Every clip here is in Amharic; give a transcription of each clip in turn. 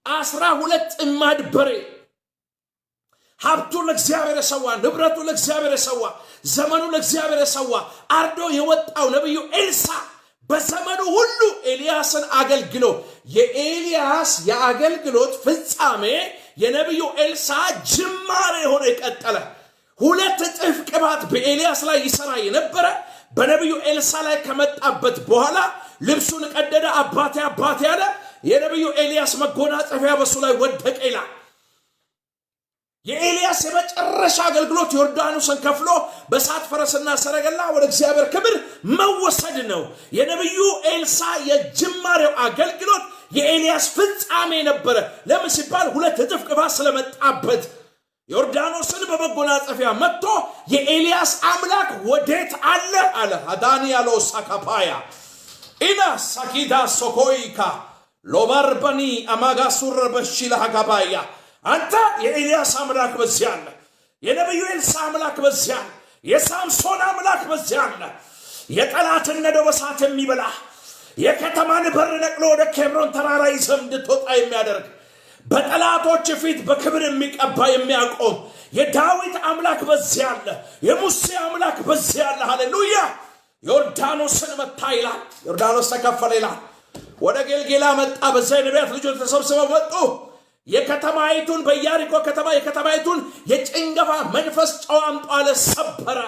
12 እማድ በሬ ሀብቱ ለእግዚአብሔር ሰዋ ንብረቱ ለእግዚአብሔር ሰዋ ዘመኑ ለእግዚአብሔር ሰዋ አርዶ የወጣው ነብዩ ኤልሳ በዘመኑ ሁሉ ኤልያስን አገልግሎ የኤልያስ የአገልግሎት ፍጻሜ የነብዩ ኤልሳ ጅማሬ ሆኖ የቀጠለ 2 እጥፍ ቅባት በኤልያስ ላይ ይሰራ የነበረ በነብዩ ኤልሳ ላይ ከመጣበት በኋላ ልብሱን ቀደደ አባቴ ያለ የነብዩ ኤልያስ መጎናጸፊያ በሱ ላይ ወደቀ ይላል። የኤልያስ የመጨረሻ አገልግሎት ዮርዳኖስን ከፍሎ በሳት ፈረስና ሰረገላ ወደ እግዚአብሔር ክብር መወሰድ ነው። የነብዩ ኤልሳ የጅማሬው አገልግሎት የኤልያስ ፍጻሜ ነበረ። ለምን ሲባል 2 እጥፍ ቅባት ስለመጣበት ዮርዳኖስን በመጎናጸፊያ መጥቶ የኤልያስ አምላክ ወዴት አለ አለ። አዳንያሎ ሳካፓያ ኢና ሳኪዳ ሶኮይካ ሎባርበኒ አማጋሱር በሽላ ጋባያ አንተ የኤልያስ አምላክ በዚያ አለ። የነብዩ ኤልሳ አምላክ በዚያ አለ። የሳምሶን አምላክ በዚያ አለ። የጠላትን ነዶ በሳት የሚበላ የከተማን በር ነቅሎ ወደ ኬብሮን ተራራ ይዘህ እንድትወጣ የሚያደርግ በጠላቶች ፊት በክብር የሚቀባ የሚያቆም የዳዊት አምላክ በዚያ አለ። የሙሴ አምላክ በዚያ አለ። ሃሌሉያ። ዮርዳኖስን መታ ይላል። ዮርዳኖስ ተከፈለ ይላል። ወደ ጌልጌላ መጣ። በዛ የነቢያት ልጆች ተሰብስበው መጡ። የከተማይቱን በኢያሪኮ ከተማ የከተማይቱን የጭንገፋ መንፈስ ጨዋምጦ አለ ሰበረ።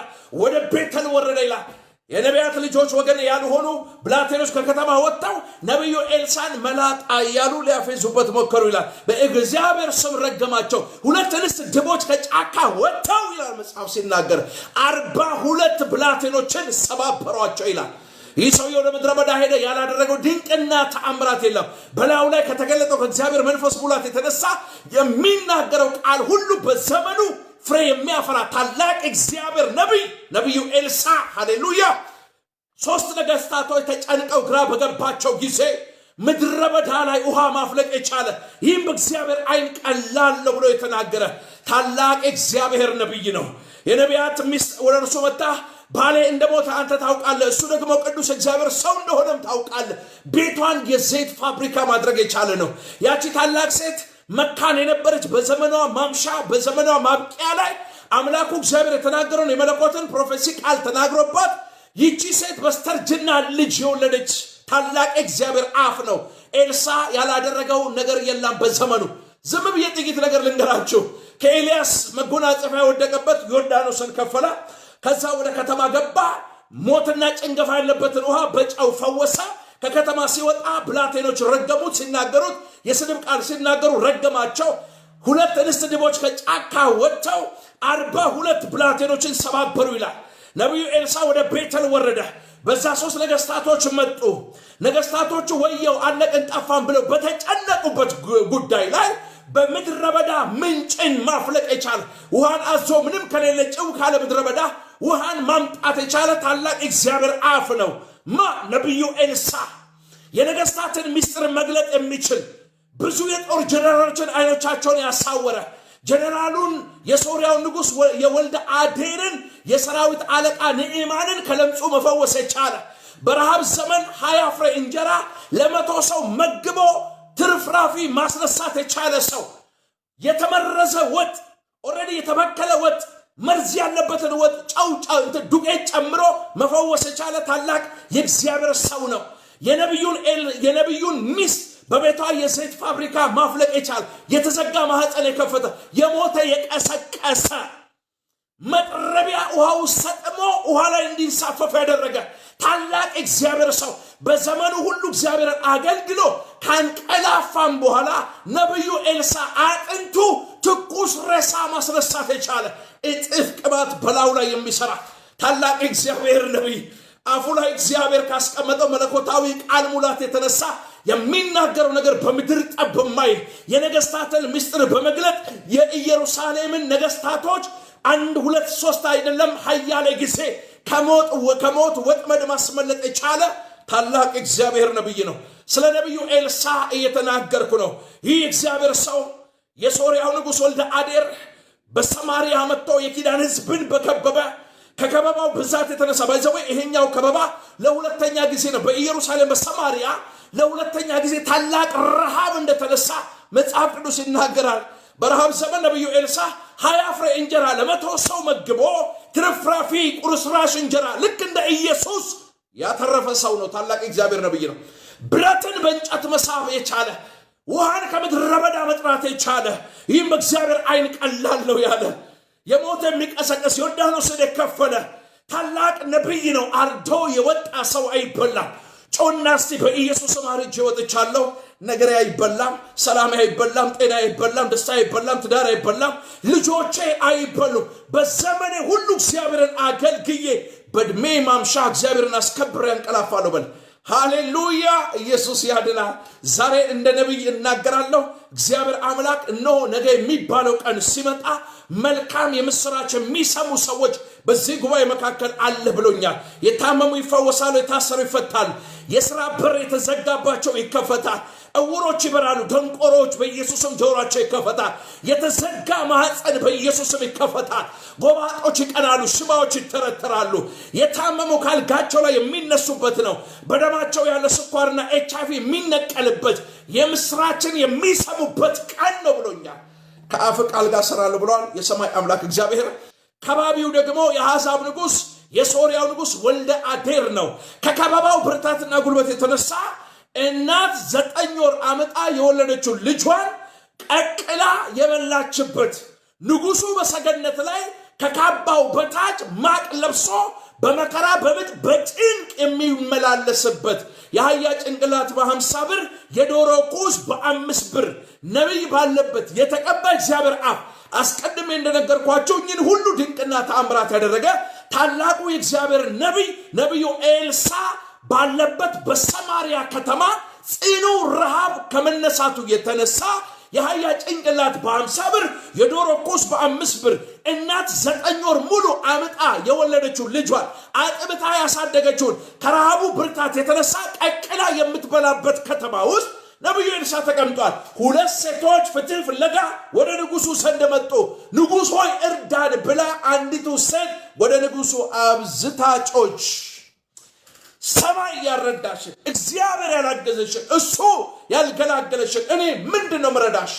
ወደ ቤተል ወረደ ይላል። የነቢያት ልጆች ወገን ያልሆኑ ብላቴኖች ከከተማ ወጣው ነብዩ ኤልሳን መላጣ ያሉ ሊያፈዙበት ሞከሩ ይላል። በእግዚአብሔር ስም ረገማቸው። 2 እንስት ድቦች ከጫካ ወጣው ይላል መጽሐፍ ሲናገር 42 ብላቴኖችን ሰባበሯቸው ይላል። ይህ ሰውዬ ወደ ምድረ በዳ ሄደ። ያላደረገው ድንቅና ተአምራት የለም። በላዩ ላይ ከተገለጠው ከእግዚአብሔር መንፈስ ሙላት የተነሳ የሚናገረው ቃል ሁሉ በዘመኑ ፍሬ የሚያፈራ ታላቅ እግዚአብሔር ነብዩ ኤልሳ ሃሌሉያ። 3 ነገስታቶች ተጨንቀው ግራ በገባቸው ጊዜ ምድረ በዳ ላይ ውሃ ማፍለቅ የቻለ ይህም በእግዚአብሔር አይን ቀላል ነው ብሎ የተናገረ ታላቅ እግዚአብሔር ነብይ ነው። የነቢያት ሚስት ወደ እርሱ መጣ። ባሌ እንደሞተ አንተ ታውቃለህ፣ እሱ ደግሞ ቅዱስ እግዚአብሔር ሰው እንደሆነም ታውቃለህ። ቤቷን የዘይት ፋብሪካ ማድረግ የቻለ ነው። ያቺ ታላቅ ሴት መካን የነበረች በዘመኗ ማምሻ በዘመኗ ማብቂያ ላይ አምላኩ እግዚአብሔር የተናገረውን የመለኮትን ፕሮፌሲ ቃል ተናግሮባት ይቺ ሴት በስተርጅና ልጅ የወለደች ታላቅ እግዚአብሔር አፍ ነው። ኤልሳ ያላደረገው ነገር የለም በዘመኑ። ዝም ብዬ ጥቂት ነገር ልንገራችሁ። ከኤልያስ መጎናጸፊያ ወደቀበት ዮርዳኖስን ከፈለ። ከዛ ወደ ከተማ ገባ። ሞትና ጭንገፋ ያለበትን ውሃ በጨው ፈወሰ። ከከተማ ሲወጣ ብላቴኖች ረገሙት። ሲናገሩት የስድብ ቃል ሲናገሩ ረገማቸው። 2 እንስት ድቦች ከጫካ ወጥተው 42 ብላቴኖችን ሰባበሩ ይላል። ነብዩ ኤልሳ ወደ ቤተል ወረደ። በዛ 3 ነገስታቶች መጡ። ነገስታቶቹ ወየው አለቀን ጠፋን ብለው በተጨነቁበት ጉዳይ ላይ በምድረ በዳ ምንጭን ማፍለቅ የቻለ ውሃን አዞ ምንም ከሌለ ጭው ካለ ምድረ በዳ ውሃን ማምጣት የቻለ ታላቅ እግዚአብሔር አፍ ነው። ነብዩ ኤልሳ የነገስታትን ሚስጥር መግለጥ የሚችል ብዙ የጦር ጀነራሎችን አይኖቻቸውን ያሳወረ ጀነራሉን የሶሪያው ንጉስ የወልደ አዴርን የሰራዊት አለቃ ንዕማንን ከለምጹ መፈወስ የቻለ በረሃብ ዘመን 20 ፍሬ እንጀራ ለ100 ሰው መግቦ ትርፍራፊ ማስነሳት የቻለ ሰው የተመረዘ ወጥ ኦሬዲ የተበከለ ወጥ መርዝ ያለበትን ወጥ ጫው ዱቄት ጨምሮ መፈወስ የቻለ ታላቅ የእግዚአብሔር ሰው ነው። የነብዩን ሚስት በቤቷ የዘይት ፋብሪካ ማፍለቅ የቻለ የተዘጋ ማህፀን የከፈተ የሞተ የቀሰቀሰ መጥረቢያ ውሃው ሰጥሞ ውሃ ላይ እንዲንሳፈፍ ያደረገ ታላቅ እግዚአብሔር ሰው በዘመኑ ሁሉ እግዚአብሔርን አገልግሎ ካንቀላፋም በኋላ ነብዩ ኤልሳ አጥንቱ ትኩስ ሬሳ ማስነሳት የቻለ እጥፍ ቅባት በላዩ ላይ የሚሰራ ታላቅ እግዚአብሔር ነብይ አፉ ላይ እግዚአብሔር ካስቀመጠው መለኮታዊ ቃል ሙላት የተነሳ የሚናገረው ነገር በምድር ጠብ የማይል የነገስታትን ምስጢር በመግለጥ የኢየሩሳሌምን ነገስታቶች 1 2 3 አይደለም ኃያለ ጊዜ ከሞት ወጥመድ ማስመለጥ የቻለ ታላቅ እግዚአብሔር ነብይ ነው። ስለ ነብዩ ኤልሳ እየተናገርኩ ነው። ይህ እግዚአብሔር ሰው የሶሪያው ንጉስ ወልደ አዴር በሰማሪያ መጥቶ የኪዳን ህዝብን በከበበ ከከበባው ብዛት የተነሳ ባይዘው ይሄኛው ከበባ ለሁለተኛ ጊዜ ነው በኢየሩሳሌም በሰማሪያ ለሁለተኛ ጊዜ ታላቅ ረሃብ እንደተነሳ መጽሐፍ ቅዱስ ይናገራል። በረሃብ ዘመን ነብዩ ኤልሳ 20 ፍሬ እንጀራ ለመቶ ሰው መግቦ ትርፍራፊ ቁርስራሽ እንጀራ ልክ እንደ ኢየሱስ ያተረፈ ሰው ነው። ታላቅ እግዚአብሔር ነብይ ነው። ብረትን በእንጨት መሳብ የቻለ ውሃን ከምድረ በዳ መጥራት የቻለ ይህም በእግዚአብሔር አይን ቀላል ነው ያለ የሞተ የሚቀሰቀስ ዮርዳኖስን የከፈለ ታላቅ ነብይ ነው። አርዶ የወጣ ሰው አይበላም። ጮና እስቲ በኢየሱስ አርጄ ወጥቻለሁ። ነገር አይበላም፣ ሰላም አይበላም፣ ጤና አይበላም፣ ደስታ አይበላም፣ ትዳር አይበላም፣ ልጆቼ አይበሉም። በዘመኔ ሁሉ እግዚአብሔርን አገልግዬ በእድሜ ማምሻ እግዚአብሔርን አስከብሬ አንቀላፋለሁ በል። ሃሌሉያ! ኢየሱስ ያድናል። ዛሬ እንደ ነብይ እናገራለሁ። እግዚአብሔር አምላክ እነሆ ነገ የሚባለው ቀን ሲመጣ መልካም የምስራች የሚሰሙ ሰዎች በዚህ ጉባኤ መካከል አለ ብሎኛል። የታመሙ ይፈወሳሉ፣ የታሰሩ ይፈታሉ፣ የሥራ በር የተዘጋባቸው ይከፈታል፣ እውሮች ይበራሉ፣ ደንቆሮች በኢየሱስም ጆሮአቸው ይከፈታል፣ የተዘጋ ማህፀን በኢየሱስም ይከፈታል፣ ጎባጦች ይቀናሉ፣ ሽባዎች ይተረተራሉ፣ የታመሙ ካልጋቸው ላይ የሚነሱበት ነው። በደማቸው ያለ ስኳርና ኤችአይቪ የሚነቀልበት የምስራችን የሚሰሙበት ቀን ነው ብሎኛል። ከአፍ ቃል ጋር ሰራለሁ ብሏል የሰማይ አምላክ እግዚአብሔር። ከባቢው ደግሞ የአሕዛብ ንጉስ የሶርያው ንጉስ ወልደ አዴር ነው። ከከበባው ብርታትና ጉልበት የተነሳ እናት 9 ወር አመጣ የወለደችው ልጇን ቀቅላ የበላችበት ንጉሱ በሰገነት ላይ ከካባው በታች ማቅ ለብሶ በመከራ በምጥ በጭንቅ የሚመላለስበት የአህያ ጭንቅላት በ50 ብር የዶሮ ኩስ በ5 ብር ነብይ ባለበት የተቀባ እግዚአብሔር አብ አስቀድሜ እንደነገርኳችሁ እኚህን ሁሉ ድንቅና ተአምራት ያደረገ ታላቁ የእግዚአብሔር ነብዩ ኤልሳ ባለበት በሰማሪያ ከተማ ጽኑ ረሃብ ከመነሳቱ የተነሳ የአህያ ጭንቅላት በ50 ብር የዶሮ ኩስ በ5 ብር እናት 9 ወር ሙሉ አምጣ የወለደችው ልጇን አጥብታ ያሳደገችውን ከረሃቡ ብርታት የተነሳ ቀቅላ የምትበላበት ከተማ ውስጥ ነብዩ ኤልሳ ተቀምጧል። 2 ሴቶች ፍትህ ፍለጋ ወደ ንጉሱ ዘንድ መጡ። ንጉሥ ሆይ እርዳን ብላ አንዲቱ ሴት ወደ ንጉሱ አብዝታ ጮች። ሰማይ ያረዳሽ እግዚአብሔር ያላገዘሽ እሱ ያልገላገለሽ እኔ ምንድነው ምረዳሽ?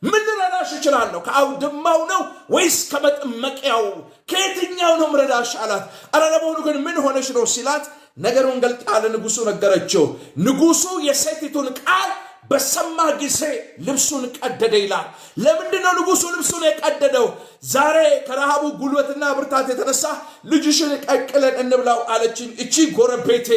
ምን ልረዳሽ እችላለሁ? ከአውድማው ነው ወይስ ከመጥመቂያው? ከየትኛው ነው ምረዳሽ አላት። አረ ለመሆኑ ግን ምን ሆነሽ ነው ሲላት ነገሩን ገልጣ ለንጉሱ ነገረችው። ንጉሱ የሴቲቱን ቃል በሰማ ጊዜ ልብሱን ቀደደ ይላል። ለምንድነው ንጉሱ ልብሱን የቀደደው? ዛሬ ከረሃቡ ጉልበትና ብርታት የተነሳ ልጅሽን ቀቅለን እንብላው አለችኝ። እቺ ጎረቤቴ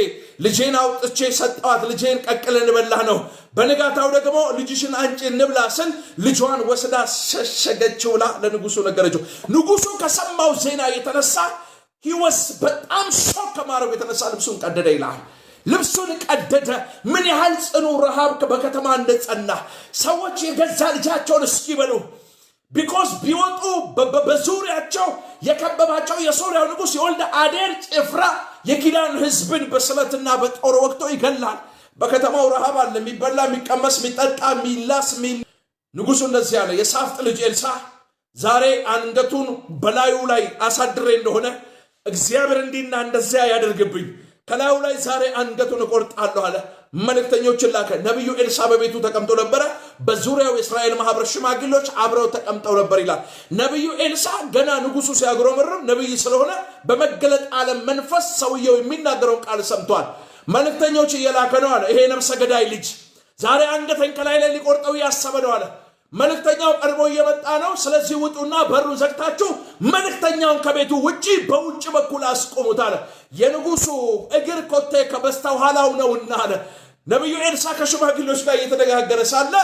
ልጄን አውጥቼ ሰጣት፣ ልጄን ቀቅለን እንበላ ነው። በንጋታው ደግሞ ልጅሽን አንጪ እንብላ ስል ልጇን ወስዳ ሸሸገችው ብላ ለንጉሱ ነገረችው። ንጉሱ ከሰማው ዜና የተነሳ ሕይወት በጣም ሾክ ከማረው የተነሳ ልብሱን ቀደደ ይላል። ልብሱን ቀደደ። ምን ያህል ጽኑ ረሃብ በከተማ እንደጸና ሰዎች የገዛ ልጃቸውን እስኪበሉ ቢኮዝ ቢወጡ በዙሪያቸው የከበባቸው የሶርያው ንጉስ የወልደ አዴር ጭፍራ የኪዳን ህዝብን በስለትና በጦር ወቅቶ ይገላል። በከተማው ረሃብ አለ፣ የሚበላ የሚቀመስ የሚጠጣ የሚላስ ንጉሱ እንደዚህ ያለ የሳፍጥ ልጅ ኤልሳ ዛሬ አንገቱን በላዩ ላይ አሳድሬ እንደሆነ እግዚአብሔር እንዲና እንደዚያ ያደርግብኝ፣ ከላዩ ላይ ዛሬ አንገቱን እቆርጣለሁ አለ። መልእክተኞችን ላከ። ነብዩ ኤልሳ በቤቱ ተቀምጦ ነበር። በዙሪያው የእስራኤል ማህበር ሽማግሌዎች አብረው ተቀምጠው ነበር ይላል። ነብዩ ኤልሳ ገና ንጉሱ ሲያግሮመርም ነብይ ስለሆነ በመገለጥ ዓለም መንፈስ ሰውየው የሚናገረውን ቃል ሰምቷል። መልእክተኞች እየላከ ነው አለ። ይሄ ነፍሰ ገዳይ ልጅ ዛሬ አንገቴን ከላይ ላይ ሊቆርጠው ያሰበ ነው አለ። መልእክተኛው ቀርቦ እየመጣ ነው። ስለዚህ ውጡና በሩን ዘግታችሁ መልእክተኛውን ከቤቱ ውጪ በውጭ በኩል አስቆሙት አለ። የንጉሱ እግር ኮቴ ከበስተኋላው ነውና አለ። ነብዩ ኤልሳ ከሽማግሌዎች ጋር እየተነጋገረ ሳለ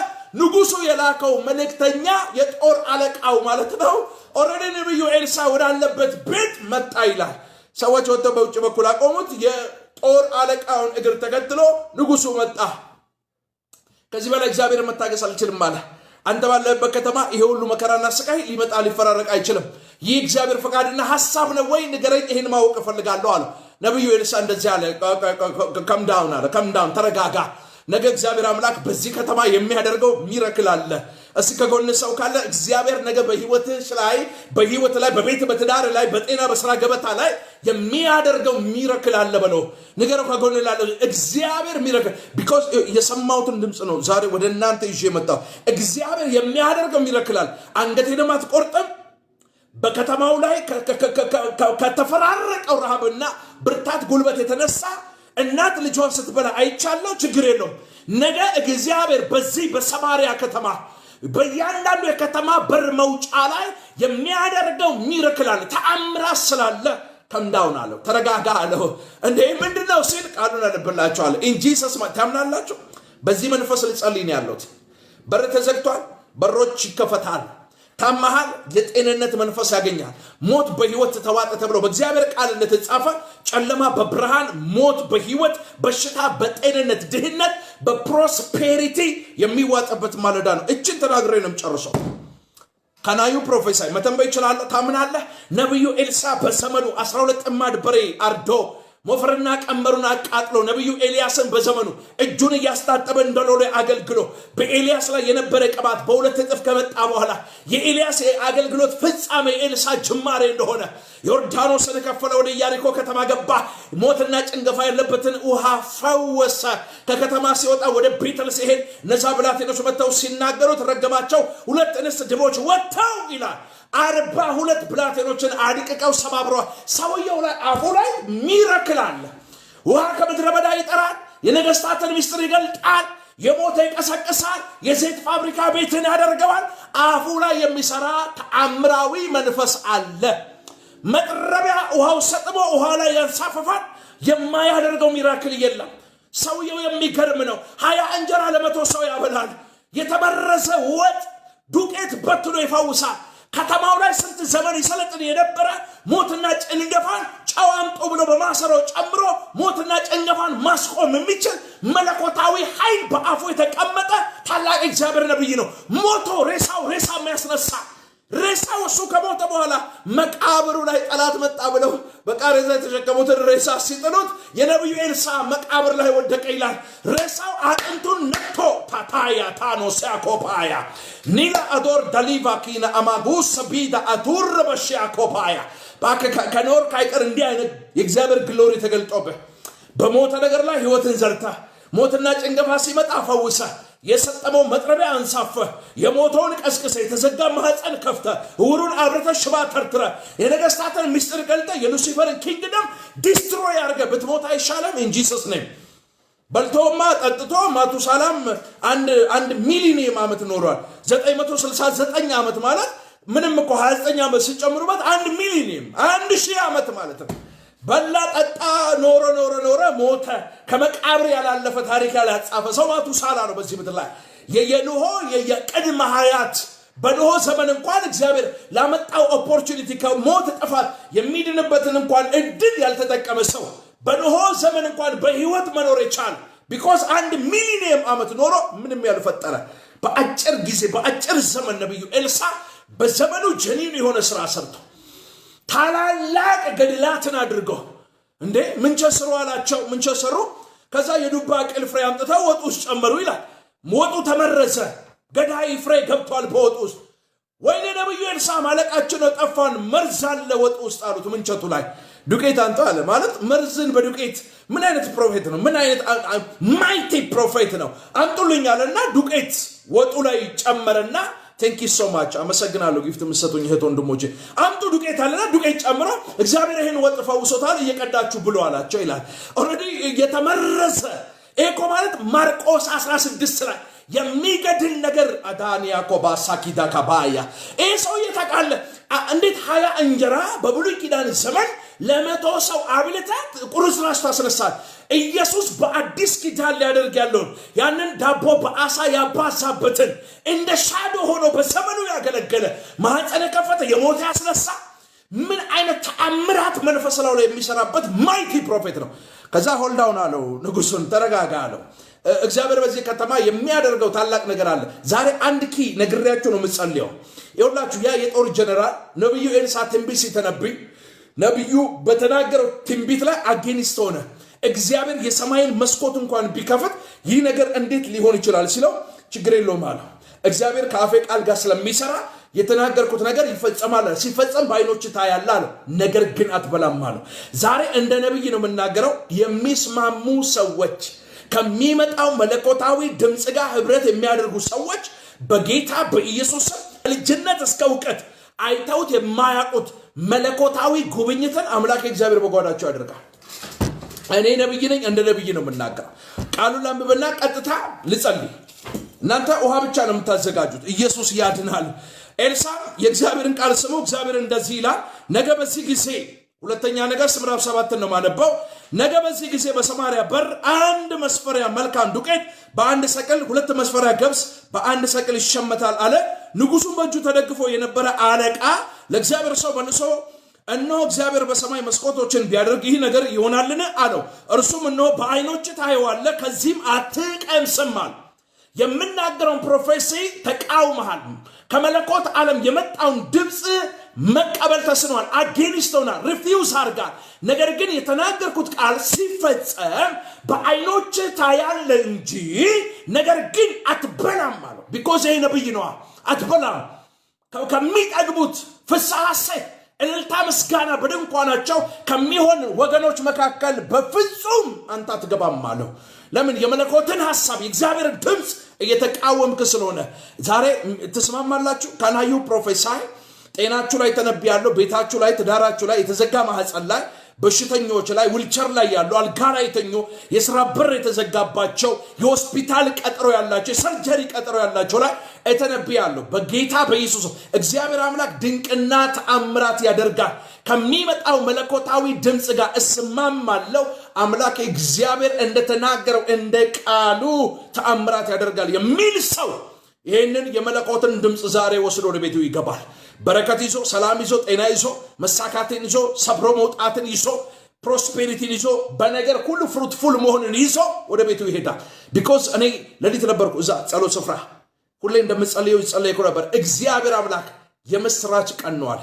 ንጉሱ የላከው መልእክተኛ የጦር አለቃው ማለት ነው ኦሬዲ ነብዩ ኤልሳ ወዳለበት ቤት መጣ ይላል። ሰዎች ወጥተው በውጭ በኩል አቆሙት። የጦር አለቃውን እግር ተከትሎ ንጉሱ መጣ። ከዚህ በላይ እግዚአብሔር መታገስ አልችልም አለ። አንተ ባለበት ከተማ ይሄ ሁሉ መከራና ስቃይ ሊመጣ ሊፈራረቅ አይችልም። ይህ እግዚአብሔር ፈቃድና ሐሳብ ነው ወይ ንገረኝ፣ ይሄን ማወቅ እፈልጋለሁ አለ። ነብዩ ኤልሳ እንደዚህ አለ፣ ከምዳውን ተረጋጋ። ነገ እግዚአብሔር አምላክ በዚህ ከተማ የሚያደርገው ሚራክል አለ። እስኪ ከጎን ሰው ካለ እግዚአብሔር ነገ በህይወትሽ ላይ በቤት በትዳር ላይ በጤና በስራ ገበታ ላይ የሚያደርገው ሚራክል አለ በለው ንገረው ከጎን ላለው እግዚአብሔር ሚራክል because የሰማሁትን ድምጽ ነው ዛሬ ወደ እናንተ ይዤ መጣሁ እግዚአብሔር የሚያደርገው ሚራክል አለ አንገቴንም አትቆርጥም በከተማው ላይ ከተፈራረቀው ረሃብና ብርታት ጉልበት የተነሳ እናት ልጇን ስትበላ አይቻለው ችግር የለውም ነገ እግዚአብሔር በዚህ በሰማሪያ ከተማ በእያንዳንዱ የከተማ በር መውጫ ላይ የሚያደርገው ሚራክል አለ ተአምራት ስላለ ከምዳውን አለው ተረጋጋ አለው እንዴ ምንድነው ሲል ቃሉን አለብላችኋለሁ ኢን ጂሰስ ታምናላችሁ በዚህ መንፈስ ልጸልይ ነው ያለሁት በር ተዘግቷል በሮች ይከፈታል ታማሃል የጤንነት መንፈስ ያገኛል ሞት በህይወት ተዋጠ ተብሎ በእግዚአብሔር ቃል እንደተጻፈ ጨለማ በብርሃን ሞት በህይወት በሽታ በጤንነት ድህነት በፕሮስፔሪቲ የሚዋጣበት ማለዳ ነው እችን ተናግሬ ነው ጨርሶ ካናዩ ፕሮፌሰር መተንበይ ይችላል ታምናለህ ነብዩ ኤልሳ በዘመኑ 12 ጥማድ በሬ አርዶ ሞፈርና ቀንበሩን አቃጥሎ ነብዩ ኤልያስን በዘመኑ እጁን ያስታጠበ እንደሎሌ አገልግሎ በኤልያስ ላይ የነበረ ቅባት በሁለት እጥፍ ከመጣ በኋላ የኤልያስ አገልግሎት ፍጻሜ ኤልሳ ጅማሬ እንደሆነ ዮርዳኖስን ከፈለ ወደ ኢያሪኮ ከተማ ገባ ሞትና ጭንገፋ ያለበትን ውሃ ፈወሰ ከከተማ ሲወጣ ወደ ቤተል ሲሄድ ነዛ ብላቴኖች መተው ሲናገሩት ረገማቸው ሁለት እንስት ድቦች ወጣው ይላል 42 ብላቴኖችን አድቅቀው ሰባብረው ሰውየው ላይ አፉ ላይ ሚራክል አለ ውሃ ከምድረ በዳ ይጠራል የነገስታትን ሚስጥር ይገልጣል የሞተ ይቀሰቅሳል የዘይት ፋብሪካ ቤትን ያደርገዋል አፉ ላይ የሚሰራ ተአምራዊ መንፈስ አለ መጥረቢያ ውሃው ሰጥሞ ውሃ ላይ ያንሳፈፋል የማያደርገው ሚራክል የለም ሰውየው የሚገርም ነው 20 እንጀራ ለመቶ ሰው ያበላል የተበረዘ ወጥ ዱቄት በትሎ ይፈውሳል ከተማው ላይ ስንት ዘመን ይሰለጥን የነበረ ሞትና ጭንገፋን ጫዋምጦ ብሎ በማሰረው ጨምሮ ሞትና ጭንገፋን ማስቆም የሚችል መለኮታዊ ኃይል በአፉ የተቀመጠ ታላቅ እግዚአብሔር ነብይ ነው ሞቶ ሬሳው የሚያስነሳ ሬሳው እሱ ከሞተ በኋላ መቃብሩ ላይ ጠላት መጣ ብለው በቃሬዛ የተሸከሙት ሬሳ ሲጥሉት የነብዩ ኤልሳ መቃብር ላይ ወደቀ ይላል ሬሳው አጥንቱን ነክቶ ታታያ ታኖስ ያኮፓያ ኒላ አዶር ዳሊቫ ኪና አማጉስ ቢዳ አቱር በሽያኮፓያ ከኖር ካይቀር እንዲህ አይነት የእግዚአብሔር ግሎሪ ተገልጦብህ በሞተ ነገር ላይ ህይወትን ዘርታ ሞትና ጭንገፋ ሲመጣ ፈውሰ የሰጠመው መጥረቢያ አንሳፈ የሞተውን ቀስቅሰ የተዘጋ ማህፀን ከፍተ ውሩን አብረተ ሽባ ተርትረ የነገስታትን ሚስጥር ገልጠ የሉሲፈርን ኪንግደም ዲስትሮይ ያርገ ብትሞት አይሻለም ኢን ጂሰስ ኔም በልቶማ ጠጥቶ ማቱሳላም አንድ ሚሊኒየም ዓመት ኖሯል 969 ዓመት ማለት ምንም እኮ 29 ዓመት ሲጨምሩበት 1 ሚሊኒየም 1000 ዓመት ማለት ነው በላ ጠጣ ኖረ ሞተ ከመቃብር ያላለፈ ታሪክ ያላጻፈ ሰው ማቱሳላ ነው በዚህ ምድር ላይ የኖሆ የቀድመ ሀያት በኖሆ ዘመን እንኳን እግዚአብሔር ላመጣው ኦፖርቹኒቲ ከሞት ጥፋት የሚድንበትን እንኳን እድል ያልተጠቀመ ሰው በኖሆ ዘመን እንኳን በህይወት መኖር ይቻል because 1 ሚሊኒየም ዓመት ኖሮ ምንም ያልፈጠረ በአጭር ጊዜ በአጭር ዘመን ነብዩ ኤልሳ በዘመኑ ጀኒን የሆነ ስራ ሰርቶ ታላላቅ ገድላትን አድርገው እንዴ ምንቸስሩ አላቸው ምንቸስሩ ከዛ የዱባ ቅል ፍሬ አምጥተው ወጥ ውስጥ ጨመሩ ይላል ወጡ ተመረዘ ገዳይ ፍሬ ገብቷል በወጥ ውስጥ ወይኔ ነብዩ ኤልሳ ማለቃችን ነው ጠፋን መርዝ አለ ወጥ ውስጥ አሉት ምንቸቱ ላይ ዱቄት አንተ አለ ማለት መርዝን በዱቄት ምን አይነት ፕሮፌት ነው ምን አይነት ማይቲ ፕሮፌት ነው አንጡልኛልና ዱቄት ወጡ ላይ ጨመረና Thank you so much. አመሰግናለሁ ጊፍት መስጠቱኝ እህት ወንድሞቼ አምጡ ዱቄት አለና ዱቄት ጨምሮ እግዚአብሔር ይሄን ወጥ ፈውሶታል እየቀዳችሁ ብሎ አላቸው ይላል ኦሬዲ የተመረዘ ኤኮ ማለት ማርቆስ 16 ላይ የሚገድል ነገር አዳንያ ኮባሳኪዳ ካባያ ሰው ይተቃለ እንዴት 20 እንጀራ በብሉይ ኪዳን ዘመን ለመቶ ሰው አብልታት ቁርጥራሽ ታስነሳል ኢየሱስ በአዲስ ኪዳን ሊያደርግ ያለው ያንን ዳቦ በአሳ ያባዛበትን እንደ ሻዶ ሆኖ በዘመኑ ያገለገለ ማህፀነ ከፈተ የሞተ ያስነሳ ምን አይነት ተአምራት መንፈስ ላይ የሚሰራበት ማይቲ ፕሮፌት ነው ከዛ ሆልድ ዳውን አለው ንጉሱን ተረጋጋ አለው እግዚአብሔር በዚህ ከተማ የሚያደርገው ታላቅ ነገር አለ ዛሬ አንድ ኪ ነግሬያችሁ ነው የምጸልየው ይኸውላችሁ ያ የጦር ጀነራል ነብዩ ኤልሳ ትንቢት ሲተነብይ ነብዩ በተናገረው ትንቢት ላይ አጌንስት ሆነ እግዚአብሔር የሰማይን መስኮት እንኳን ቢከፍት ይህ ነገር እንዴት ሊሆን ይችላል ሲለው ችግር የለውም አለ እግዚአብሔር ካፌ ቃል ጋር ስለሚሰራ የተናገርኩት ነገር ይፈጸማል። ሲፈጸም ባይኖች ታያለህ አለ። ነገር ግን አትበላም አለ። ዛሬ እንደ ነብይ ነው የምናገረው። የሚስማሙ ሰዎች ከሚመጣው መለኮታዊ ድምጽ ጋር ህብረት የሚያደርጉ ሰዎች በጌታ በኢየሱስ ልጅነት እስከ ዕውቀት አይተውት የማያውቁት መለኮታዊ ጉብኝትን አምላክ እግዚአብሔር በጓዳቸው ያደርጋል። እኔ ነብይ ነኝ፣ እንደ ነብይ ነው የምናገረው። ቃሉን ላንብብና ቀጥታ ልጸልይ። እናንተ ውሃ ብቻ ነው የምታዘጋጁት። ኢየሱስ ያድናል። ኤልሳ የእግዚአብሔርን ቃል ስሙ። እግዚአብሔር እንደዚህ ይላል፣ ነገ በዚህ ጊዜ ሁለተኛ ነገሥት ምዕራፍ 7 ነው ማነበው። ነገ በዚህ ጊዜ በሰማርያ በር 1 መስፈሪያ መልካም ዱቄት በ1 ሰቅል፣ 2 መስፈሪያ ገብስ በ1 ሰቅል ይሸመታል አለ። ንጉሡም በእጁ ተደግፎ የነበረ አለቃ ለእግዚአብሔር ሰው መልሶ እነሆ እግዚአብሔር በሰማይ መስኮቶችን ቢያደርግ ይህ ነገር ይሆናልን አለው። እርሱም እነሆ በዓይኖች ታየዋለህ፣ ከዚህም አትቀምስም አለ። የምናገረውን ፕሮፌሲ ተቃውመሃል። ከመለኮት ዓለም የመጣውን ድምፅ መቀበል ተስኗል። አጌንስት ሆናል። ሪፊውዝ አድርጋል። ነገር ግን የተናገርኩት ቃል ሲፈጸም በዓይኖች ታያለ እንጂ ነገር ግን አትበላም አለው። ቢኮዝ ይህ ነብይ ነዋ። አትበላም። ከሚጠግቡት ፍስሐ ሐሴት እልልታ ምስጋና በድንኳናቸው ከሚሆን ወገኖች መካከል በፍጹም አንተ አትገባም አለው። ለምን? የመለኮትን ሐሳብ የእግዚአብሔር ድምፅ እየተቃወምክ ስለሆነ። ዛሬ ትስማማላችሁ? ካናዩ ፕሮፌሳይ ጤናችሁ ላይ ተነብያለሁ። ቤታችሁ ላይ፣ ትዳራችሁ ላይ፣ የተዘጋ ማህፀን ላይ፣ በሽተኞች ላይ፣ ዊልቸር ላይ ያሉ፣ አልጋ ላይ የተኙ፣ የሥራ በር የተዘጋባቸው፣ የሆስፒታል ቀጠሮ ያላቸው፣ የሰርጀሪ ቀጠሮ ያላቸው ላይ ተነብያለሁ። በጌታ በኢየሱስ እግዚአብሔር አምላክ ድንቅና ተአምራት ያደርጋል። ከሚመጣው መለኮታዊ ድምፅ ጋር እስማማለሁ። አምላክ እግዚአብሔር እንደተናገረው እንደ ቃሉ ተአምራት ያደርጋል የሚል ሰው ይህንን የመለኮትን ድምፅ ዛሬ ወስዶ ወደ ቤቱ ይገባል። በረከት ይዞ፣ ሰላም ይዞ፣ ጤና ይዞ፣ መሳካትን ይዞ፣ ሰብሮ መውጣትን ይዞ፣ ፕሮስፔሪቲን ይዞ፣ በነገር ሁሉ ፍሩትፉል መሆንን ይዞ ወደ ቤቱ ይሄዳል። ቢኮዝ እኔ ሌሊት ነበርኩ እዛ ጸሎት ስፍራ። ሁሌ እንደምጸልየው ይጸልየኩ ነበር። እግዚአብሔር አምላክ የምስራች ቀን ነው አለ።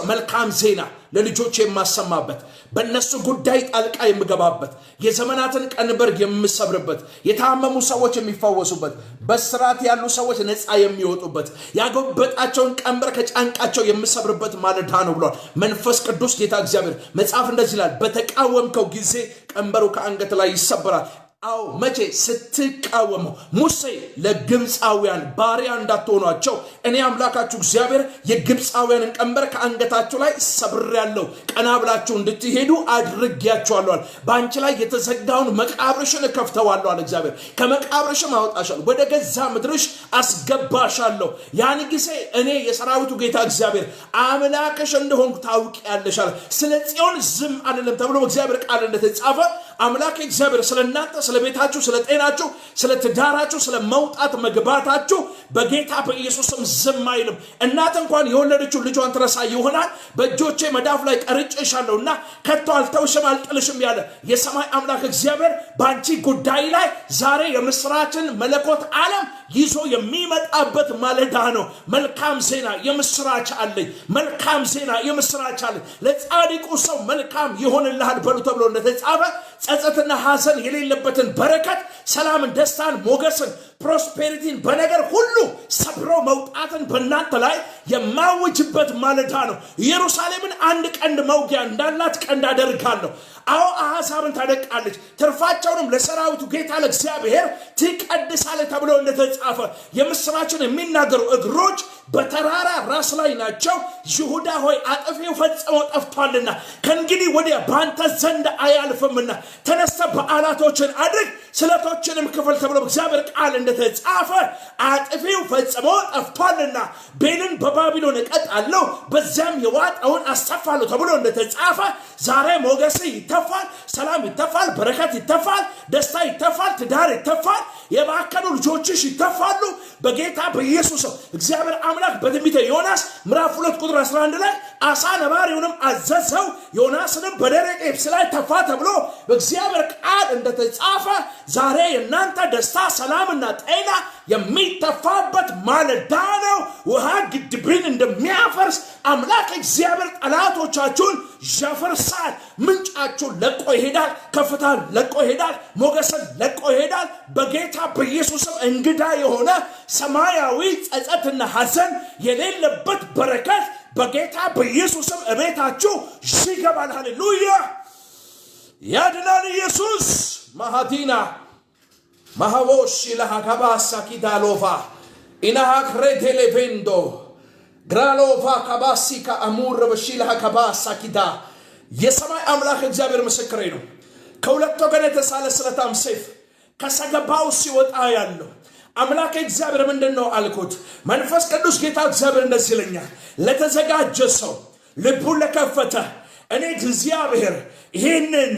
መልካም ዜና ለልጆች የማሰማበት፣ በእነሱ ጉዳይ ጣልቃ የምገባበት፣ የዘመናትን ቀንበር የምሰብርበት፣ የታመሙ ሰዎች የሚፈወሱበት፣ በስራት ያሉ ሰዎች ነፃ የሚወጡበት፣ ያጎበጣቸውን ቀንበር ከጫንቃቸው የምሰብርበት ማለዳ ነው ብሏል መንፈስ ቅዱስ ጌታ እግዚአብሔር። መጽሐፍ እንደዚህ ይላል፣ በተቃወምከው ጊዜ ቀንበሩ ከአንገት ላይ ይሰበራል። አው መቼ? ስትቃወመው። ሙሴ ለግብፃውያን ባሪያ እንዳትሆኗቸው እኔ አምላካችሁ እግዚአብሔር የግብፃውያንን ቀንበር ከአንገታችሁ ላይ ሰብሬያለሁ፣ ቀና ብላችሁ እንድትሄዱ አድርጌያችኋለሁ። በአንቺ ላይ የተዘጋውን መቃብርሽን እከፍተዋለሁ አለ እግዚአብሔር። ከመቃብርሽም አወጣሻለሁ፣ ወደ ገዛ ምድርሽ አስገባሻለሁ። ያን ጊዜ እኔ የሰራዊቱ ጌታ እግዚአብሔር አምላክሽ እንደሆንኩ ታውቂያለሽ አለ። ስለ ጽዮን ዝም አልልም ተብሎ እግዚአብሔር ቃል እንደተጻፈ አምላክ እግዚአብሔር ስለናንተ፣ ስለ ቤታችሁ፣ ስለ ጤናችሁ፣ ስለ ትዳራችሁ፣ ስለ መውጣት መግባታችሁ በጌታ በኢየሱስም ዝም አይልም። እናት እንኳን የወለደችው ልጇን ትረሳ ይሆናል። በእጆቼ መዳፍ ላይ ቀርጬሻለሁና ከቶ አልተውሽም አልጥልሽም ያለ የሰማይ አምላክ እግዚአብሔር በአንቺ ጉዳይ ላይ ዛሬ የምስራችን መለኮት ዓለም ይዞ የሚመጣበት ማለዳ ነው። መልካም ዜና የምስራች አለኝ። መልካም ዜና የምስራች አለኝ። ለጻድቁ ሰው መልካም ይሆንልሃል በሉ ተብሎ እንደተጻፈ ጸጸትና ሐዘን የሌለበትን በረከት፣ ሰላምን፣ ደስታን፣ ሞገስን፣ ፕሮስፔሪቲን በነገር ሁሉ ሰብሮ መውጣትን በእናንተ ላይ የማውጅበት ማለዳ ነው። ኢየሩሳሌምን አንድ ቀንድ መውጊያ እንዳላት ቀንድ አደርጋለሁ። አዎ አሕዛብን ታደቃለች፣ ትርፋቸውንም ለሰራዊቱ ጌታ ለእግዚአብሔር ትቀድሳለች ተብሎ እንደተጻፈ የምስራችን የሚናገሩ እግሮች በተራራ ራስ ላይ ናቸው። ይሁዳ ሆይ አጥፊው ፈጽሞ ጠፍቷልና ከእንግዲህ ወዲያ በአንተ ዘንድ አያልፍምና ተነስተ በዓላቶችን አድርግ፣ ስለቶችንም ክፍል ተብሎ እግዚአብሔር ቃል እንደተጻፈ አጥፊው ፈጽሞ ጠፍቷልና ቤልን በባቢሎን እቀጣለሁ፣ በዚያም የዋጠውን አስተፋለሁ ተብሎ እንደተጻፈ ዛሬ ሞገስ ይተፋል፣ ሰላም ይተፋል፣ በረከት ይተፋል፣ ደስታ ይተፋል፣ ትዳር ይተፋል፣ የባከኑ ልጆችሽ ይተፋሉ በጌታ በኢየሱስ። እግዚአብሔር አምላክ በትንቢተ ዮናስ ምዕራፍ 2 ቁጥር 11 ላይ አሳ ነባሪውንም አዘዘው፣ ዮናስንም በደረቅ የብስ ላይ ተፋ ተብሎ በእግዚአብሔር ቃል እንደተጻፈ ዛሬ የእናንተ ደስታ፣ ሰላምና ጤና የሚተፋበት ማለዳ ነው። ውሃ ግድብን እንደሚያፈርስ አምላክ እግዚአብሔር ጠላቶቻችሁን ያፈርሳል። ምንጫችሁ ለቆ ይሄዳል። ከፍታን ለቆ ይሄዳል። ሞገስን ለቆ ይሄዳል። በጌታ በኢየሱስም እንግዳ የሆነ ሰማያዊ ጸጸትና ሐዘን የሌለበት በረከት በጌታ በኢየሱስም እቤታችሁ ይገባል። ሃሌሉያ! ያድናል ኢየሱስ። ማሃዲና ማሃቦሽ ለሃካባሳ ኪዳሎቫ ኢናሃክሬቴሌቬንዶ ግራሎቫ ካባሲካ አሙር በሺላ ካባሳ ኪዳ የሰማይ አምላክ እግዚአብሔር ምስክሬ ነው። ከሁለት ወገን የተሳለ ስለታም ሰይፍ ከሰገባው ሲወጣ ያለው አምላክ እግዚአብሔር ምንድነው አልኩት። መንፈስ ቅዱስ ጌታ እግዚአብሔር እንደዚህ ይለኛል፣ ለተዘጋጀ ሰው ልቡን ለከፈተ እኔ እግዚአብሔር ይህንን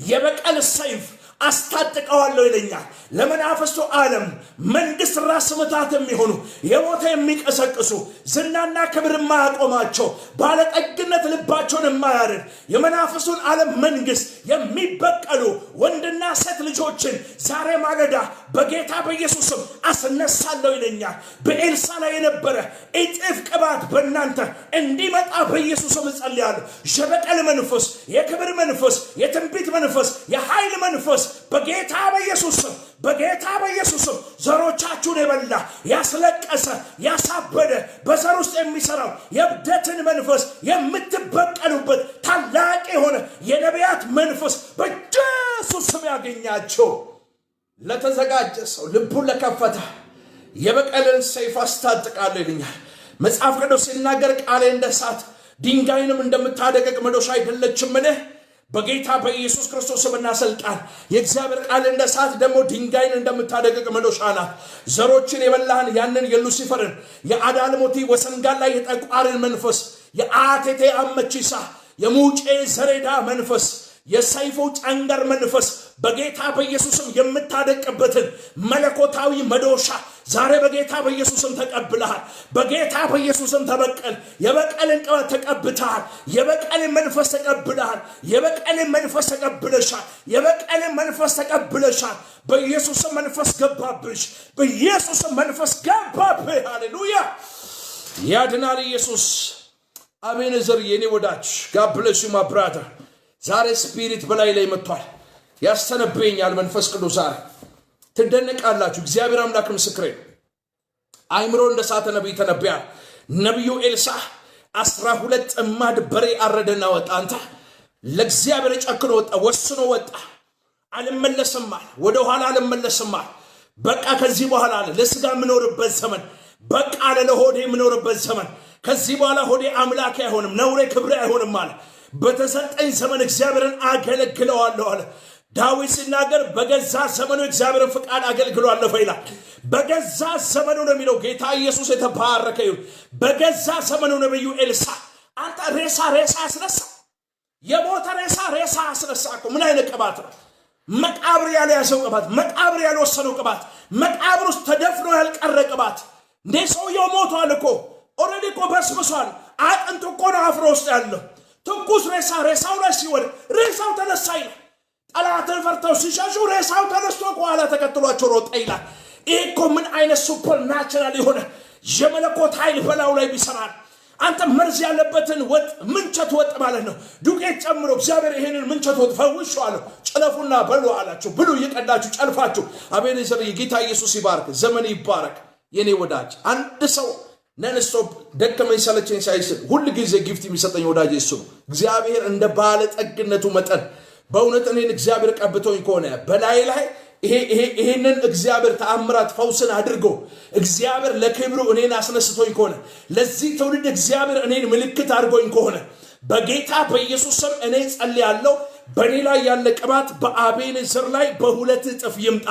የበቀል ሰይፍ አስታጥቀዋለሁ ይለኛል። ለመናፍስቱ ዓለም መንግስት ራስ ምታት የሚሆኑ የሞተ የሚቀሰቅሱ ዝናና ክብር የማያቆማቸው ባለጠግነት ልባቸውን የማያርድ የመናፍስቱን ዓለም መንግስት የሚበቀሉ ወንድና ሴት ልጆችን ዛሬ ማለዳ በጌታ በኢየሱስም አስነሳለሁ ይለኛል። በኤልሳ ላይ የነበረ እጥፍ ቅባት በእናንተ እንዲመጣ በኢየሱስም እጸልያለሁ። የበቀል መንፈስ፣ የክብር መንፈስ፣ የትንቢት መንፈስ፣ የኃይል መንፈስ በጌታ በኢየሱስም በጌታ በኢየሱስም ዘሮቻችሁን የበላ ያስለቀሰ ያሳበደ በዘር ውስጥ የሚሰራው የብደትን መንፈስ የምትበቀሉበት ታላቅ የሆነ የነቢያት መንፈስ በኢየሱስ ስም ያገኛቸው። ለተዘጋጀ ሰው ልቡን ለከፈተ የበቀልን ሰይፍ አስታጥቃለሁ ይልኛል መጽሐፍ ቅዱስ ሲናገር ቃሌ እንደ እሳት ድንጋይንም እንደምታደቅቅ መዶሻ አይደለችምን? በጌታ በኢየሱስ ክርስቶስ ስምና ስልጣን የእግዚአብሔር ቃል እንደ እሳት ደግሞ ድንጋይን እንደምታደቅቅ መዶሻ ናት። ዘሮችን የበላህን ያንን የሉሲፈርን የአዳልሞቲ ወሰንጋላ የጠቋርን መንፈስ የአቴቴ አመቺሳ የሙጬ ዘሬዳ መንፈስ የሰይፉ ጨንገር መንፈስ በጌታ በኢየሱስም የምታደቅበትን መለኮታዊ መዶሻ ዛሬ በጌታ በኢየሱስም ተቀብለሃል። በጌታ በኢየሱስም ተበቀል። የበቀልን ቅባት ተቀብተሃል። የበቀልን መንፈስ ተቀብለሃል። የበቀልን መንፈስ ተቀብለሻል። የበቀልን መንፈስ ተቀብለሻል። በኢየሱስም መንፈስ ገባብሽ። በኢየሱስም መንፈስ ገባብህ። ሃሌሉያ! ያድናል ኢየሱስ። አቤኔዘር የኔ ወዳጅ ጋብለሽ ማብራታ ዛሬ ስፒሪት በላይ ላይ መጥቷል። ያስተነበየኛል መንፈስ ቅዱስ ዛሬ ትደነቃላችሁ። እግዚአብሔር አምላክ ምስክሬ አይምሮ እንደሳተ ነብይ ተነብያ ነብዩ ኤልሳ 12 ጥማድ በሬ አረደና ወጣ። አንተ ለእግዚአብሔር ጨክኖ ወጣ፣ ወስኖ ወጣ። አልመለስም አለ፣ ወደ ኋላ አልመለስም አለ። በቃ ከዚህ በኋላ አለ ለስጋ ምኖርበት ዘመን በቃ አለ፣ ለሆዴ ምኖርበት ዘመን ከዚህ በኋላ ሆዴ አምላክ አይሆንም፣ ነውሬ ክብሬ አይሆንም አለ። በተሰጠኝ ዘመን እግዚአብሔርን አገለግለዋለሁ አለ። ዳዊት ሲናገር በገዛ ዘመኑ እግዚአብሔርን ፍቃድ አገልግሏለሁ ይላል። በገዛ ዘመኑ ነው የሚለው። ጌታ ኢየሱስ የተባረከ ይሁን። በገዛ ዘመኑ ነብዩ ኤልሳ አንተ ሬሳ አስነሳ፣ የሞተ ሬሳ አስነሳ እኮ ምን አይነት ቅባት ነው? መቃብር ያልያዘው ቅባት፣ መቃብር ያልወሰነው ቅባት፣ መቃብር ውስጥ ተደፍኖ ያልቀረ ቅባት። እንዴ ሰውየው ሞቷል እኮ ኦልሬዲ እኮ በስብሷል። አጥንቱ እኮ ነው አፍሮ ውስጥ ያለው። ትኩስ ሬሳው ላይ ሲወድቅ ሬሳው ተነሳ ይላል። ጠላትን ፈርተው ሲሸሹ ሬሳው ተነስቶ ከኋላ ተከትሏቸው ሮጠ ይላል። ይሄ እኮ ምን አይነት ሱፐር ናቹራል የሆነ የመለኮት ኃይል በላዩ ላይ ቢሰራል። አንተ መርዝ ያለበትን ወጥ ምንቸት ወጥ ማለት ነው ዱቄት ጨምሮ እግዚአብሔር ይሄንን ምንቸት ወጥ ፈውሻለሁ ጨለፉና በሉ አላችሁ። ብሉ እየቀዳችሁ ጨልፋችሁ። አቤኔዘር የጌታ ኢየሱስ ይባርክ፣ ዘመን ይባረክ። የኔ ወዳጅ አንድ ሰው ነንስቶፕ ደከመኝ ሰለቸኝ ሳይስል ሁሉ ጊዜ ጊፍት የሚሰጠኝ ወዳጅ እሱ ነው። እግዚአብሔር እንደ ባለ ጠግነቱ መጠን በእውነት እኔን እግዚአብሔር ቀብቶኝ ከሆነ በላይ ላይ ይሄንን እግዚአብሔር ተአምራት ፈውስን አድርጎ እግዚአብሔር ለክብሩ እኔን አስነስቶኝ ከሆነ ለዚህ ትውልድ እግዚአብሔር እኔን ምልክት አድርጎኝ ከሆነ በጌታ በኢየሱስ ስም እኔ ጸልያለሁ። በኔ ላይ ያለ ቅባት በአቤኔዘር ላይ በሁለት እጥፍ ይምጣ።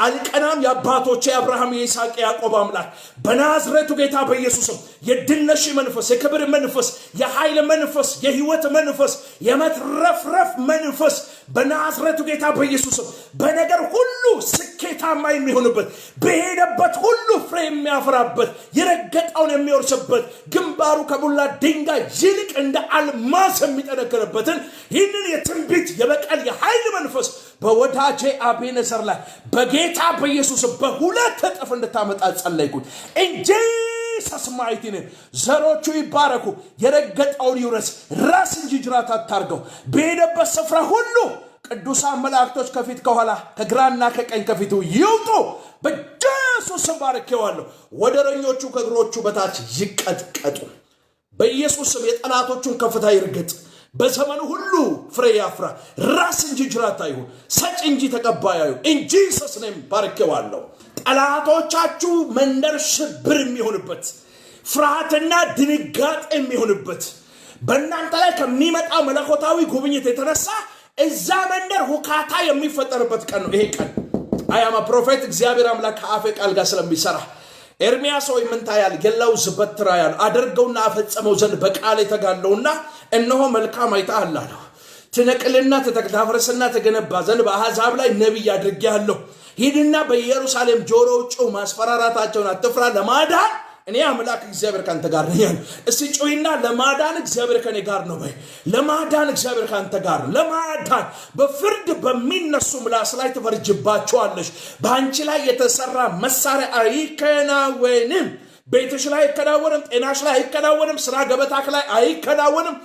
አልቀናም። የአባቶቼ አብርሃም የይስሐቅ ያዕቆብ አምላክ በናዝሬቱ ጌታ በኢየሱስም የድነሽ መንፈስ፣ የክብር መንፈስ፣ የኃይል መንፈስ፣ የህይወት መንፈስ፣ የመትረፍረፍ መንፈስ በናዝሬቱ ጌታ በኢየሱስም በነገር ሁሉ ስኬታማ የሚሆንበት በሄደበት ሁሉ ፍሬ የሚያፈራበት የረገጠውን የሚወርስበት ግንባሩ ከቡላ ድንጋይ ይልቅ እንደ አልማዝ የሚጠነክርበትን ይህንን የትንቢት የበቀል የኃይል መንፈስ በወዳጄ አቤኔዘር ላይ በጌታ በኢየሱስ በሁለት እጥፍ እንድታመጣ ጸለይኩኝ። እንጂ ጂሰስ ማይቲ ኔም ዘሮቹ ይባረኩ የረገጠውን ይውረስ ራስ እንጂ ጅራት አታርገው በሄደበት ስፍራ ሁሉ ቅዱሳን መላእክቶች ከፊት ከኋላ ከግራና ከቀኝ ከፊቱ ይውጡ በኢየሱስ ስም ባርኬዋለሁ ወደረኞቹ ከእግሮቹ በታች ይቀጥቀጡ በኢየሱስ ስም የጠላቶቹን ከፍታ ይርገጥ በዘመኑ ሁሉ ፍሬ ያፍራ ራስ እንጂ ጅራት አይሁን ሰጭ እንጂ ተቀባይ አይሁን in Jesus name ባርኬዋለሁ ጠላቶቻችሁ መንደር ሽብር የሚሆንበት ፍርሃትና ድንጋጤ የሚሆንበት በእናንተ ላይ ከሚመጣው መለኮታዊ ጉብኝት የተነሳ እዛ መንደር ሁካታ የሚፈጠርበት ቀን ነው ይሄ ቀን I am a prophet እግዚአብሔር አምላክ ከአፌ ቃል ጋር ስለሚሰራ ኤርሚያስ ሆይ ምን ታያል ገላው ዝበትራያል አደርገውና አፈጸመው ዘንድ በቃል የተጋለውና እነሆ መልካም አይታል አለው ትነቅልና ተተክዳፍረስና ተገነባ ዘንድ በአሕዛብ ላይ ነብይ አድርጌያለሁ ሂድና በኢየሩሳሌም ጆሮዎቹ ማስፈራራታቸውን አትፍራ ለማዳን እኔ አምላክ እግዚአብሔር ካንተ ጋር ነኝ እስቲ ጮይና ለማዳን እግዚአብሔር ከኔ ጋር ነው በይ ለማዳን እግዚአብሔር ካንተ ጋር ለማዳን በፍርድ በሚነሱ ምላስ ላይ ተፈርጅባቸዋለሽ በአንቺ ላይ የተሰራ መሳሪያ አይከናወንም ቤትሽ ላይ አይከናወንም ጤናሽ ላይ አይከናወንም ስራ ገበታክ ላይ አይከናወንም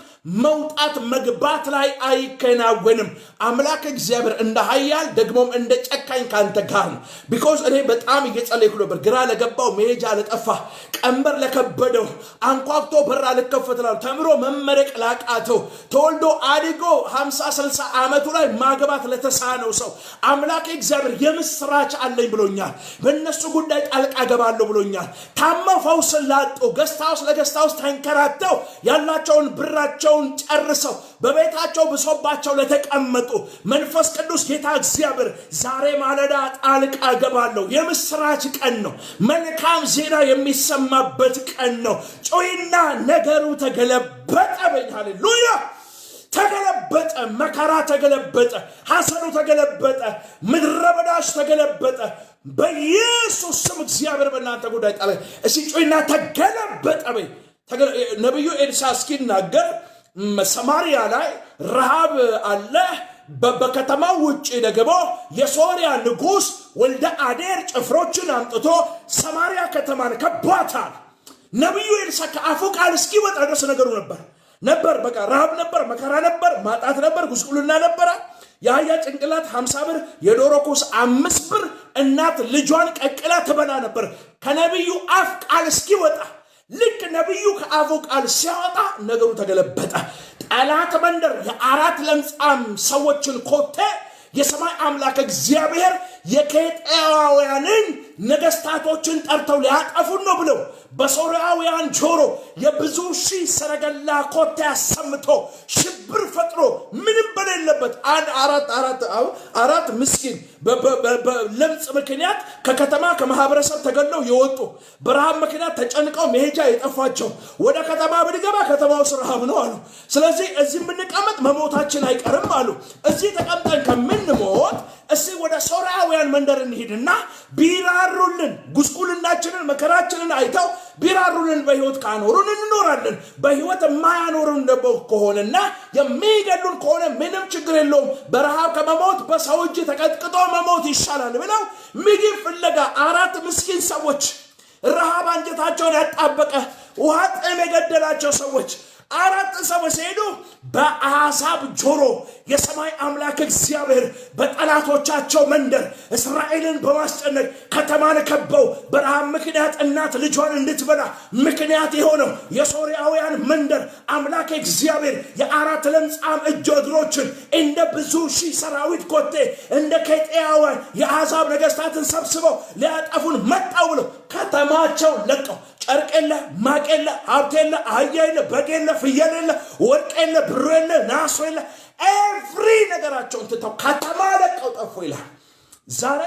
መውጣት መግባት ላይ አይከናወንም አምላክ እግዚአብሔር እንደ ኃያል ደግሞም እንደ ጨካኝ ካንተ ጋር ነው because እኔ በጣም እየጸለይኩ ነበር ግራ ለገባው መሄጃ ለጠፋ ቀንበር ለከበደው አንኳክቶ በር አልከፈትላል ተምሮ መመረቅ ላቃተው ተወልዶ አድጎ 50 60 ዓመቱ ላይ ማግባት ለተሳነው ሰው አምላክ እግዚአብሔር የምስራች አለኝ ብሎኛል በእነሱ ጉዳይ ጣልቃ ገባለሁ ብሎኛል ታመው ፈውስ ላጡ ገስታውስ ለገስታውስ ተንከራተው ያላቸውን ብራቸው ጨርሰው በቤታቸው ብሶባቸው ለተቀመጡ መንፈስ ቅዱስ ጌታ እግዚአብሔር ዛሬ ማለዳ ጣልቃ ገባለሁ የምስራች ቀን ነው መልካም ዜና የሚሰማበት ቀን ነው ጮይና ነገሩ ተገለበጠ ሃሌሉያ ተገለበጠ መከራ ተገለበጠ ሐሰኑ ተገለበጠ ምድረበዳሽ ተገለበጠ በኢየሱስ ስም እግዚአብሔር በእናንተ ጉዳይ ጣለ እሺ ጮይና ተገለበጠ ነብዩ ኤልሳ እስኪናገር ሰማሪያ ላይ ረሃብ አለ በከተማው ውጪ ደግሞ የሶሪያ ንጉስ ወልደ አዴር ጭፍሮችን አምጥቶ ሰማሪያ ከተማን ከቧታል ነብዩ ኤልሳ ከአፉ ቃል እስኪወጣ ድረስ ነገሩ ነበር በቃ ረሃብ ነበር መከራ ነበር ማጣት ነበር ጉስቁልና ነበር ያያ ጭንቅላት 50 ብር የዶሮ ኩስ 5 ብር እናት ልጇን ቀቅላ ትበላ ነበር ከነብዩ አፍ ቃል እስኪወጣ ልክ ነብዩ ከአፉ ቃል ሲያወጣ ነገሩ ተገለበጠ ጠላት መንደር የአራት ለምጻም ሰዎችን ኮቴ የሰማይ አምላክ እግዚአብሔር የኬጢያውያንን ነገስታቶችን ጠርተው ሊያጠፉን ነው ብለው በሶርያውያን ጆሮ የብዙ ሺህ ሰረገላ ኮቴ አሰምቶ ሽብር ፈጥሮ ምንም በሌለበት አራት ምስኪን በለምጽ ምክንያት ከከተማ ከማህበረሰብ ተገለው የወጡ በረሃብ ምክንያት ተጨንቀው መሄጃ የጠፋቸው ወደ ከተማ ብንገባ ከተማው ረሃብ ነው አሉ ስለዚህ እዚህ ብንቀመጥ መሞታችን አይቀርም አሉ እዚህ ተቀምጠን ከምንሞት እስቲ ወደ ሶርያውያን መንደር እንሂድና ቢራሩልን ጉስቁልናችንን መከራችንን አይተው ቢራሩልን በህይወት ካኖሩን እንኖራለን በህይወት የማያኖሩን ደግሞ ከሆነና የሚገሉን ከሆነ ምንም ችግር የለውም በረሃብ ከመሞት በሰው እጅ ተቀጥቅጦ መሞት ይሻላል ብለው ምግብ ፍለጋ አራት ምስኪን ሰዎች ረሃብ አንጀታቸውን ያጣበቀ ውሃ ጥም የገደላቸው ሰዎች አራት ሰዎች ሄዱ በአሕዛብ ጆሮ የሰማይ አምላክ እግዚአብሔር በጠላቶቻቸው መንደር እስራኤልን በማስጨነቅ ከተማን ከበው በረሃብ ምክንያት እናት ልጇን እንድትበላ ምክንያት የሆነው የሶርያውያን መንደር አምላክ እግዚአብሔር የአራት ለምጻም እጆችን እንደ ብዙ ሺህ ሰራዊት ኮቴ እንደ ኬጢያውያን የአሕዛብ ነገስታትን ሰብስበው ሊያጠፉን መጣው ብለው ከተማቸው ለቀው ጨርቄለ ማቄለ ሀብቴለ አህያይለ በጌለ ፍየለለ ወርቄለ ብሬለ ናሶለ ኤቭሪ ነገራቸውን ትተው ከተማ ለቀው ጠፉ ይላል ዛሬ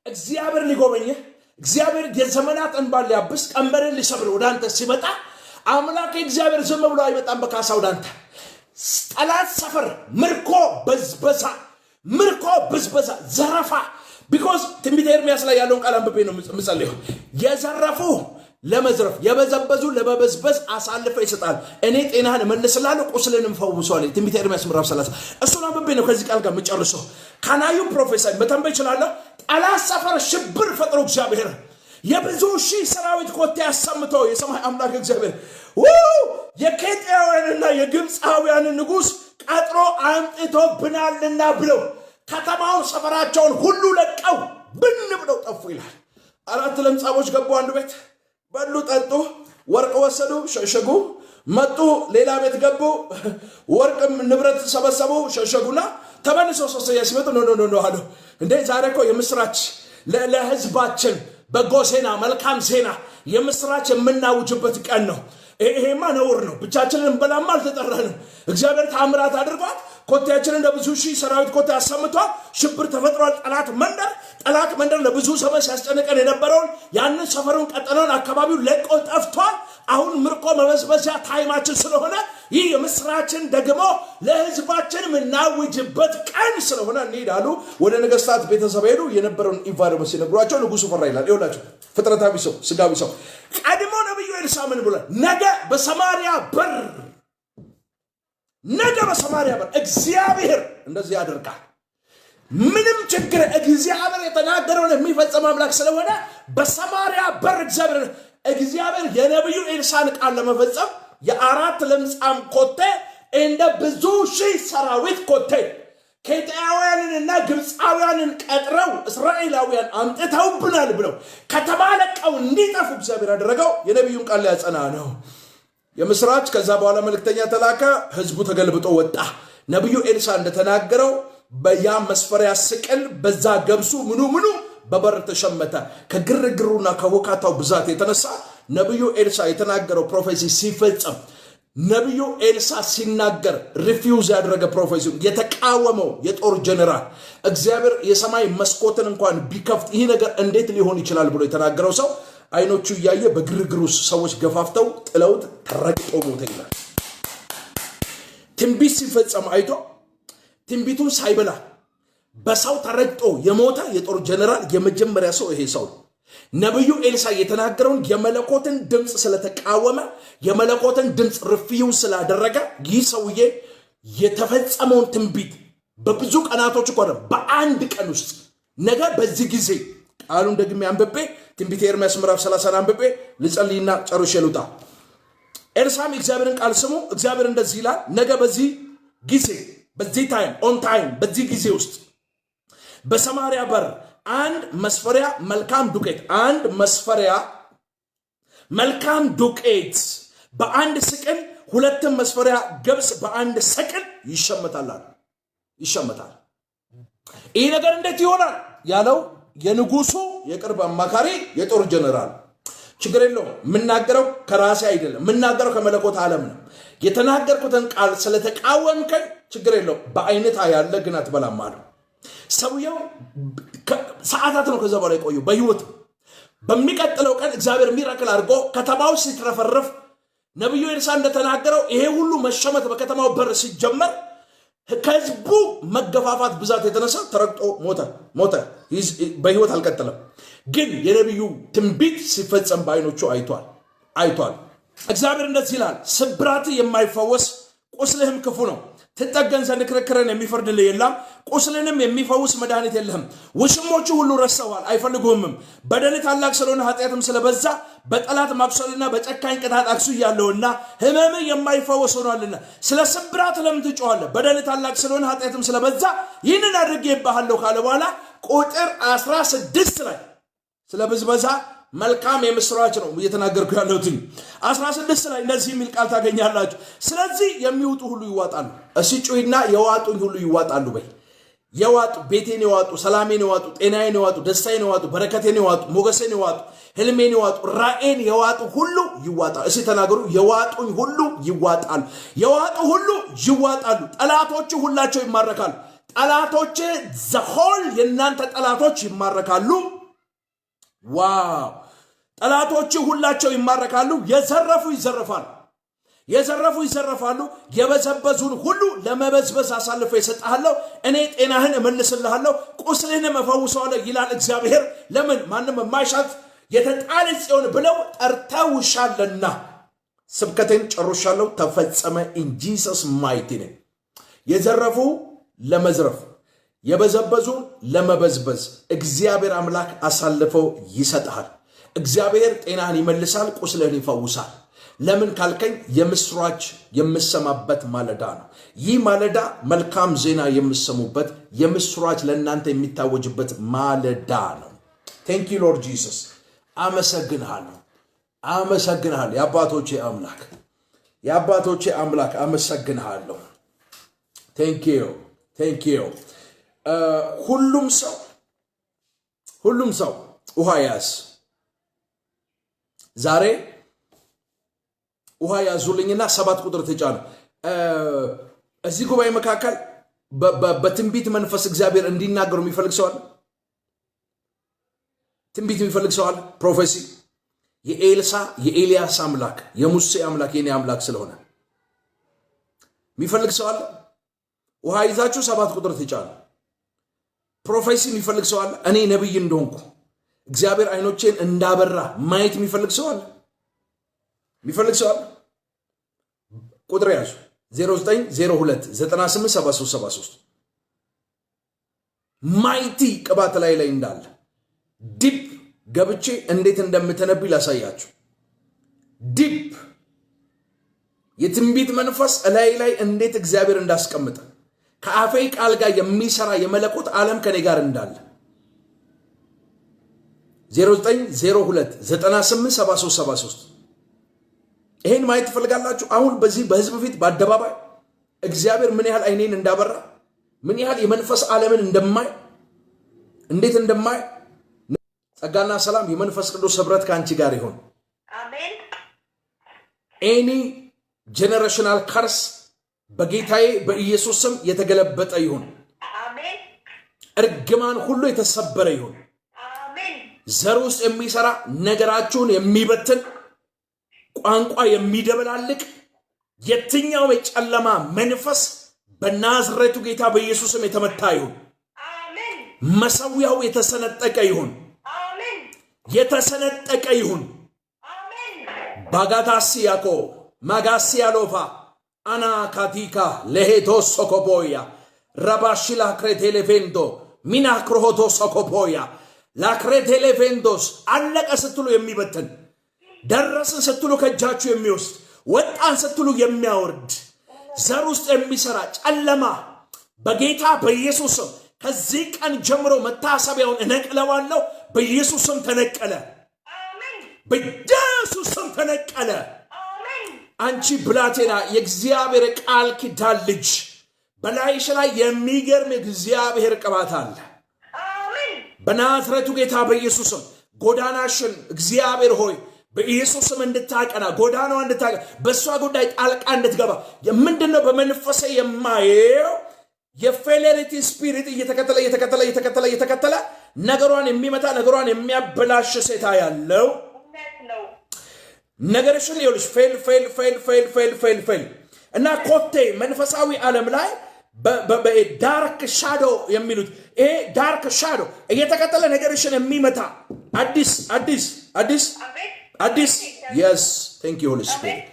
እግዚአብሔር ሊጎበኝ እግዚአብሔር የዘመናት እንባል ሊያብስ ቀንበርን ሊሰብር ወዳንተ ሲመጣ አምላክ እግዚአብሔር ዝም ብሎ አይመጣም በካሳ ወዳንተ ጠላት ሰፈር ምርኮ በዝበዛ ዘረፋ because ትንቢተ ኤርምያስ ላይ ያለውን ቃል አንብቤ ነው ምጸልየው የዘረፉ ለመዝረፍ የበዘበዙ ለበበዝበዝ አሳልፈው ይሰጣል እኔ ጤናህን መልስላለሁ ቁስልንም ፈውሷል ትንቢተ ኤርምያስ ምዕራፍ 30 እሱን አንብቤ ነው ከዚህ ቃል ጋር መጨረሻው ካናዩ ፕሮፌሰር በተንበይ ይችላል ጠላት ሰፈር ሽብር ፈጥሮ እግዚአብሔር የብዙ ሺህ ሰራዊት ኮቴ አሰምቶ የሰማይ አምላክ እግዚአብሔር የኬጢያውያንና የግብፃውያን ንጉስ ቀጥሮ አምጥቶብናልና ብለው ከተማውን ሰፈራቸውን ሁሉ ለቀው ብን ብለው ጠፉ ይላል። 4 ለምጻሞች ገቡ አንዱ ቤት በሉ ጠጡ ወርቅ ወሰዱ ሸሸጉ መጡ ሌላ ቤት ገቡ ወርቅም ንብረት ሰበሰቡ ሸሸጉና ተመልሰው ሶስተኛ ሲመጡ ኖ አሉ እንዴ ዛሬ እኮ የምስራች ለህዝባችን በጎሴና መልካም ዜና የምስራች የምናውጅበት ቀን ነው። ይሄማ ነውር ነው። ብቻችንን እንበላማ አልተጠራንም። እግዚአብሔር ታምራት አድርጓል። ኮቴያችንን ለብዙ ሺህ ሰራዊት ኮቴ አሰምቷል። ሽብር ተፈጥሯል። ጠላት መንደር ለብዙ ሰበስ ሲያስጨንቀን የነበረውን ያንን ሰፈሩን ቀጠናውን አካባቢው ለቆ ጠፍቷል። አሁን ምርኮ መበዝበዣ ታይማችን ስለሆነ ይህ የምስራችን ደግሞ ለህዝባችን የምናውጅበት ቀን ስለሆነ እንሄዳሉ። ወደ ነገስታት ቤተሰብ ሄዱ። የነበረውን ኢንቫይሮንመንት ሲነግሯቸው ንጉሱ ፈራ ይላል። ይኸውላችሁ ፍጥረታዊ ሰው ስጋዊ ሰው ቀድሞ ነብዩ ኤልሳ ምን ብሏል? ነገ በሰማሪያ በር እግዚአብሔር እንደዚህ ያደርጋል። ምንም ችግር እግዚአብሔር የተናገረውን የሚፈጽም አምላክ ስለሆነ በሰማሪያ በር እግዚአብሔር የነብዩ ኤልሳን ቃል ለመፈጸም የ4 ለምጻም ኮቴ እንደ ብዙ ሺህ ሰራዊት ኮቴ ኬጢያውያንንና ግብፃውያንን ቀጥረው እስራኤላውያን አምጥተውብናል ብለው ከተማ ለቀው እንዲጠፉ እግዚአብሔር ያደረገው የነብዩን ቃል ሊያጸና ነው። የምስራች ከዛ በኋላ መልእክተኛ ተላከ። ህዝቡ ተገልብጦ ወጣ። ነብዩ ኤልሳ እንደተናገረው በያ መስፈሪያ ስቅል በዛ ገብሱ ምኑ በበር ተሸመተ። ከግርግሩና ከወካታው ብዛት የተነሳ ነብዩ ኤልሳ የተናገረው ፕሮፌሲ ሲፈጸም ነብዩ ኤልሳ ሲናገር ሪፊውዝ ያደረገ ፕሮፌሲ የተቃወመው የጦር ጀነራል እግዚአብሔር የሰማይ መስኮትን እንኳን ቢከፍት ይህ ነገር እንዴት ሊሆን ይችላል ብሎ የተናገረው ሰው አይኖቹ ያየ በግርግሩስ ሰዎች ገፋፍተው ጥለውት ተረግጦ ሞተ ይላል። ትንቢት ሲፈጸም አይቶ ትንቢቱን ሳይበላ በሰው ተረግጦ የሞተ የጦር ጀነራል የመጀመሪያ ሰው ይሄ ሰው ነብዩ ኤልሳ የተናገረውን የመለኮትን ድምጽ ስለተቃወመ የመለኮትን ድምጽ ሪፊው ስላደረገ ይህ ሰውዬ የተፈጸመውን ትንቢት በብዙ ቀናቶች ቆረ በአንድ ቀን ውስጥ ነገ በዚህ ጊዜ ቃሉን ደግሜ አንብቤ ትንቢተ ኤርምያስ ምዕራፍ 30 አንብቤ ልጸልይና ጨርሼ ልውጣ። ኤልሳም እግዚአብሔርን ቃል ስሙ። እግዚአብሔር እንደዚህ ይላል ነገ በዚህ ጊዜ በዚህ ታይም በዚህ ጊዜ ውስጥ በሰማሪያ በር አንድ መስፈሪያ መልካም ዱቄት በአንድ ስቅል 2 መስፈሪያ ገብስ በአንድ ሰቅል ይሸመታል። ይህ ነገር እንዴት ይሆናል ያለው የንጉሱ የቅርብ አማካሪ የጦር ጀነራል ችግር የለውም። ምናገረው ከራሴ አይደለም፣ ምናገረው ከመለኮት ዓለም ነው። የተናገርኩትን ቃል ስለተቃወምከኝ ችግር የለውም፣ በአይነት ያለ ግን አትበላም አለ። ሰውየው ሰዓታት ነው ከዛ በኋላ የቆየው በህይወት። በሚቀጥለው ቀን እግዚአብሔር ሚራክል አድርጎ ከተማው ሲትረፈረፍ ነብዩ ኤልሳ እንደተናገረው ይሄ ሁሉ መሸመት በከተማው በር ሲጀመር ከህዝቡ መገፋፋት ብዛት የተነሳ ተረግጦ ሞተ። በህይወት አልቀጠለም። ግን የነብዩ ትንቢት ሲፈጸም በአይኖቹ አይቷል። እግዚአብሔር እንደዚህ ይላል ስብራት የማይፈወስ ቁስልህም ክፉ ነው። ትጠገን ዘንድ ክርክርን የሚፈርድልህ የለም። ቁስልንም የሚፈውስ መድኃኒት የለህም። ውሽሞቹ ሁሉ ረስተዋል አይፈልጉህምም። በደል ታላቅ ስለሆነ ኃጢአትም ስለበዛ በጠላት ማብሰልና በጨካኝ ቅጣት አክሱያለሁና ህመም የማይፈወስ ሆኗልና ስለ ስብራት ለምን ትጮኻለህ? በደል ታላቅ ስለሆነ ኃጢአትም ስለበዛ ይህንን አድርጌብሃለሁ ካለ በኋላ ቁጥር 16 ላይ ስለ ብዝበዛ መልካም የምስራች ነው እየተናገርኩ ያለሁት። 16 ላይ እንደዚህ የሚል ቃል ታገኛላችሁ። ስለዚህ የሚውጡ ሁሉ ይዋጣሉ። እሲጩይና የዋጡኝ ሁሉ ይዋጣሉ በይ። የዋጡ ቤቴን የዋጡ ሰላሜን የዋጡ ጤናዬን የዋጡ ደስታዬን የዋጡ በረከቴን የዋጡ ሞገሴን የዋጡ ህልሜን የዋጡ ራኤን የዋጡ ሁሉ ይዋጣሉ። እሺ ተናገሩ። የዋጡኝ ሁሉ ይዋጣሉ። የዋጡ ሁሉ ይዋጣሉ። ጠላቶች ሁላቸው ይማረካሉ። ጠላቶች ዘሆል የናንተ ጠላቶች ይማረካሉ። ዋው! ጠላቶች ሁላቸው ይማረካሉ። የዘረፉ ይዘረፋሉ። የበዘበዙን ሁሉ ለመበዝበዝ አሳልፎ ይሰጣለሁ። እኔ ጤናህን እመልስልሃለሁ፣ ቁስልህን እፈውሰዋለሁ ይላል እግዚአብሔር። ለምን ማንም የማይሻት የተጣለ ጽዮን ብለው ጠርተውሻልና ስብከቴን ጨርሻለሁ፣ ተፈጸመ። ኢን ጂሰስ ማይቲ ኔም። የዘረፉ ለመዝረፍ የበዘበዙን ለመበዝበዝ እግዚአብሔር አምላክ አሳልፈው ይሰጣል። እግዚአብሔር ጤናህን ይመልሳል፣ ቁስልህን ይፈውሳል። ለምን ካልከኝ የምስራች የምሰማበት ማለዳ ነው። ይህ ማለዳ መልካም ዜና የምሰሙበት የምስራች ለእናንተ የሚታወጅበት ማለዳ ነው። ቴንክ ዩ ሎርድ ጂሰስ። አመሰግንሃለሁ። የአባቶቼ አምላክ አመሰግንሃለሁ። ቴንክ ዩ። ሁሉም ሰው ውሃ ያዝ። ዛሬ ውሃ ያዙልኝና 7 ቁጥር ተጫኑ። እዚህ ጉባኤ መካከል በትንቢት መንፈስ እግዚአብሔር እንዲናገሩ የሚፈልግ ሰው አለ? ትንቢት የሚፈልግ ሰው አለ? ፕሮፌሲ የኤልሳ የኤልያስ አምላክ የሙሴ አምላክ የኔ አምላክ ስለሆነ የሚፈልግ ሰው አለ? ውሃ ይዛችሁ 7 ቁጥር ተጫኑ። ፕሮፌሲ የሚፈልግ ሰው አለ? እኔ ነብይ እንደሆንኩ እግዚአብሔር አይኖቼን እንዳበራ ማየት የሚፈልግ ሰው አለ? የሚፈልግ ሰው አለ? ቁጥር ያዙ 0902 987373 ማይቲ ቅባት ላይ እንዳለ ዲፕ ገብቼ እንዴት እንደምተነብይ ላሳያችሁ። ዲፕ የትንቢት መንፈስ ላይ እንዴት እግዚአብሔር እንዳስቀምጠ ከአፌ ቃል ጋር የሚሰራ የመለኮት ዓለም ከኔ ጋር እንዳለ 0902 987373 ይሄን ማየት ትፈልጋላችሁ? አሁን በዚህ በህዝብ ፊት በአደባባይ እግዚአብሔር ምን ያህል አይኔን እንዳበራ ምን ያህል የመንፈስ ዓለምን እንዴት እንደማይ ጸጋና ሰላም የመንፈስ ቅዱስ ህብረት ካንቺ ጋር ይሁን። አሜን። ኤኒ ጄነሬሽናል ከርስ በጌታዬ በኢየሱስ ስም የተገለበጠ ይሁን። አሜን። እርግማን ሁሉ የተሰበረ ይሁን። አሜን። ዘር ውስጥ የሚሰራ ነገራችሁን የሚበትን ቋንቋ የሚደበላልቅ የትኛው የጨለማ መንፈስ በናዝሬቱ ጌታ በኢየሱስ ስም የተመታ ይሁን። አሜን። መሰዊያው የተሰነጠቀ ይሁን። አሜን። የተሰነጠቀ ይሁን። አሜን። ባጋታሲያኮ ማጋሲያሎፋ አና ካቲካ ለሄቶ ሶኮቦያ ረባሽላ ክሬቴሌቬንዶ ሚና ክሮሆቶ ሶኮቦያ ላክሬቴሌቬንዶስ አለቀ ስትሉ የሚበትን ደረስን ስትሉ ከእጃችሁ የሚወስድ ወጣን ስትሉ የሚያወርድ ዘር ውስጥ የሚሰራ ጨለማ በጌታ በኢየሱስም ከዚህ ቀን ጀምሮ መታሰቢያውን እነቅለዋለሁ። በኢየሱስም ተነቀለ። አሜን። በኢየሱስም ተነቀለ። አሜን። አንቺ ብላቴና የእግዚአብሔር ቃል ኪዳን ልጅ በላይሽ ላይ የሚገርም እግዚአብሔር ቅባት አለ። አሜን። በናዝሬቱ ጌታ በኢየሱስም ጎዳናሽን እግዚአብሔር ሆይ በኢየሱስም እንድታቀና ጎዳናዋ እንድታቀና በሷ ጉዳይ ጣልቃ እንድትገባ ምንድነው በመንፈሴ የማየው የፌሌሪቲ ስፒሪት እየተከተለ ነገሯን የሚመታ ነገሯን የሚያበላሽ ሴታ ያለው ነገርሽን ይኸውልሽ ፌል እና ኮቴ መንፈሳዊ ዓለም ላይ በዳርክ ሻዶ የሚሉት ይሄ ዳርክ ሻዶ እየተከተለ ነገርሽን የሚመታ አዲስ yes thank you holy spirit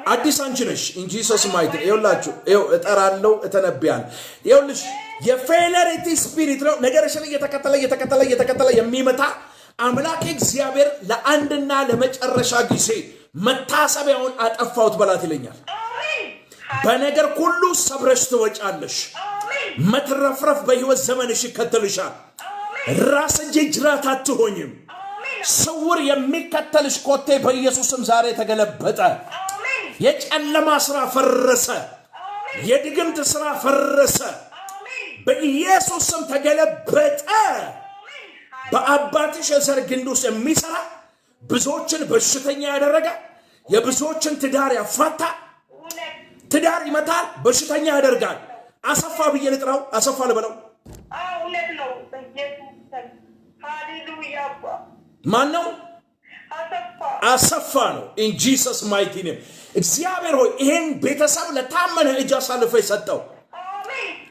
አዲስ አንቺ ነሽ in Jesus mighty ይኸውላችሁ እጠራለሁ እተነብያለሁ ይኸውልሽ የፌለሪቲ ስፒሪት ነው ነገርሽን እየተከተለ የሚመታ አምላክ እግዚአብሔር ለአንድና ለመጨረሻ ጊዜ መታሰቢያውን አጠፋውት በላት ይለኛል። አሜን። በነገር ሁሉ ሰብረሽ ትወጫለሽ። አሜን። መትረፍረፍ በህይወት ዘመንሽ ይከተልሻል። አሜን። ራስ እንጂ ጅራት አትሆኝም። ስውር የሚከተልሽ ኮቴ በኢየሱስም ዛሬ ተገለበጠ። አሜን። የጨለማ ስራ ፈረሰ። አሜን። የድግምት ስራ ፈረሰ። አሜን። በኢየሱስም ተገለበጠ። አሜን። በአባትሽ የዘር ግንድ ውስጥ የሚሰራ ብዙዎችን በሽተኛ ያደረገ የብዙዎችን ትዳር ያፋታ ትዳር ይመታል፣ በሽተኛ ያደርጋል። አሰፋ ብዬ ልጥራው፣ አሰፋ ልበለው። እውነት ነው። በኢየሱስ ሃሌሉያ። ማን ነው? አሰፋ ነው። ኢን ጂሰስ ማይቲ ኔም እግዚአብሔር ሆይ ይሄን ቤተሰብ ለታመነ እጅ አሳልፎ የሰጠው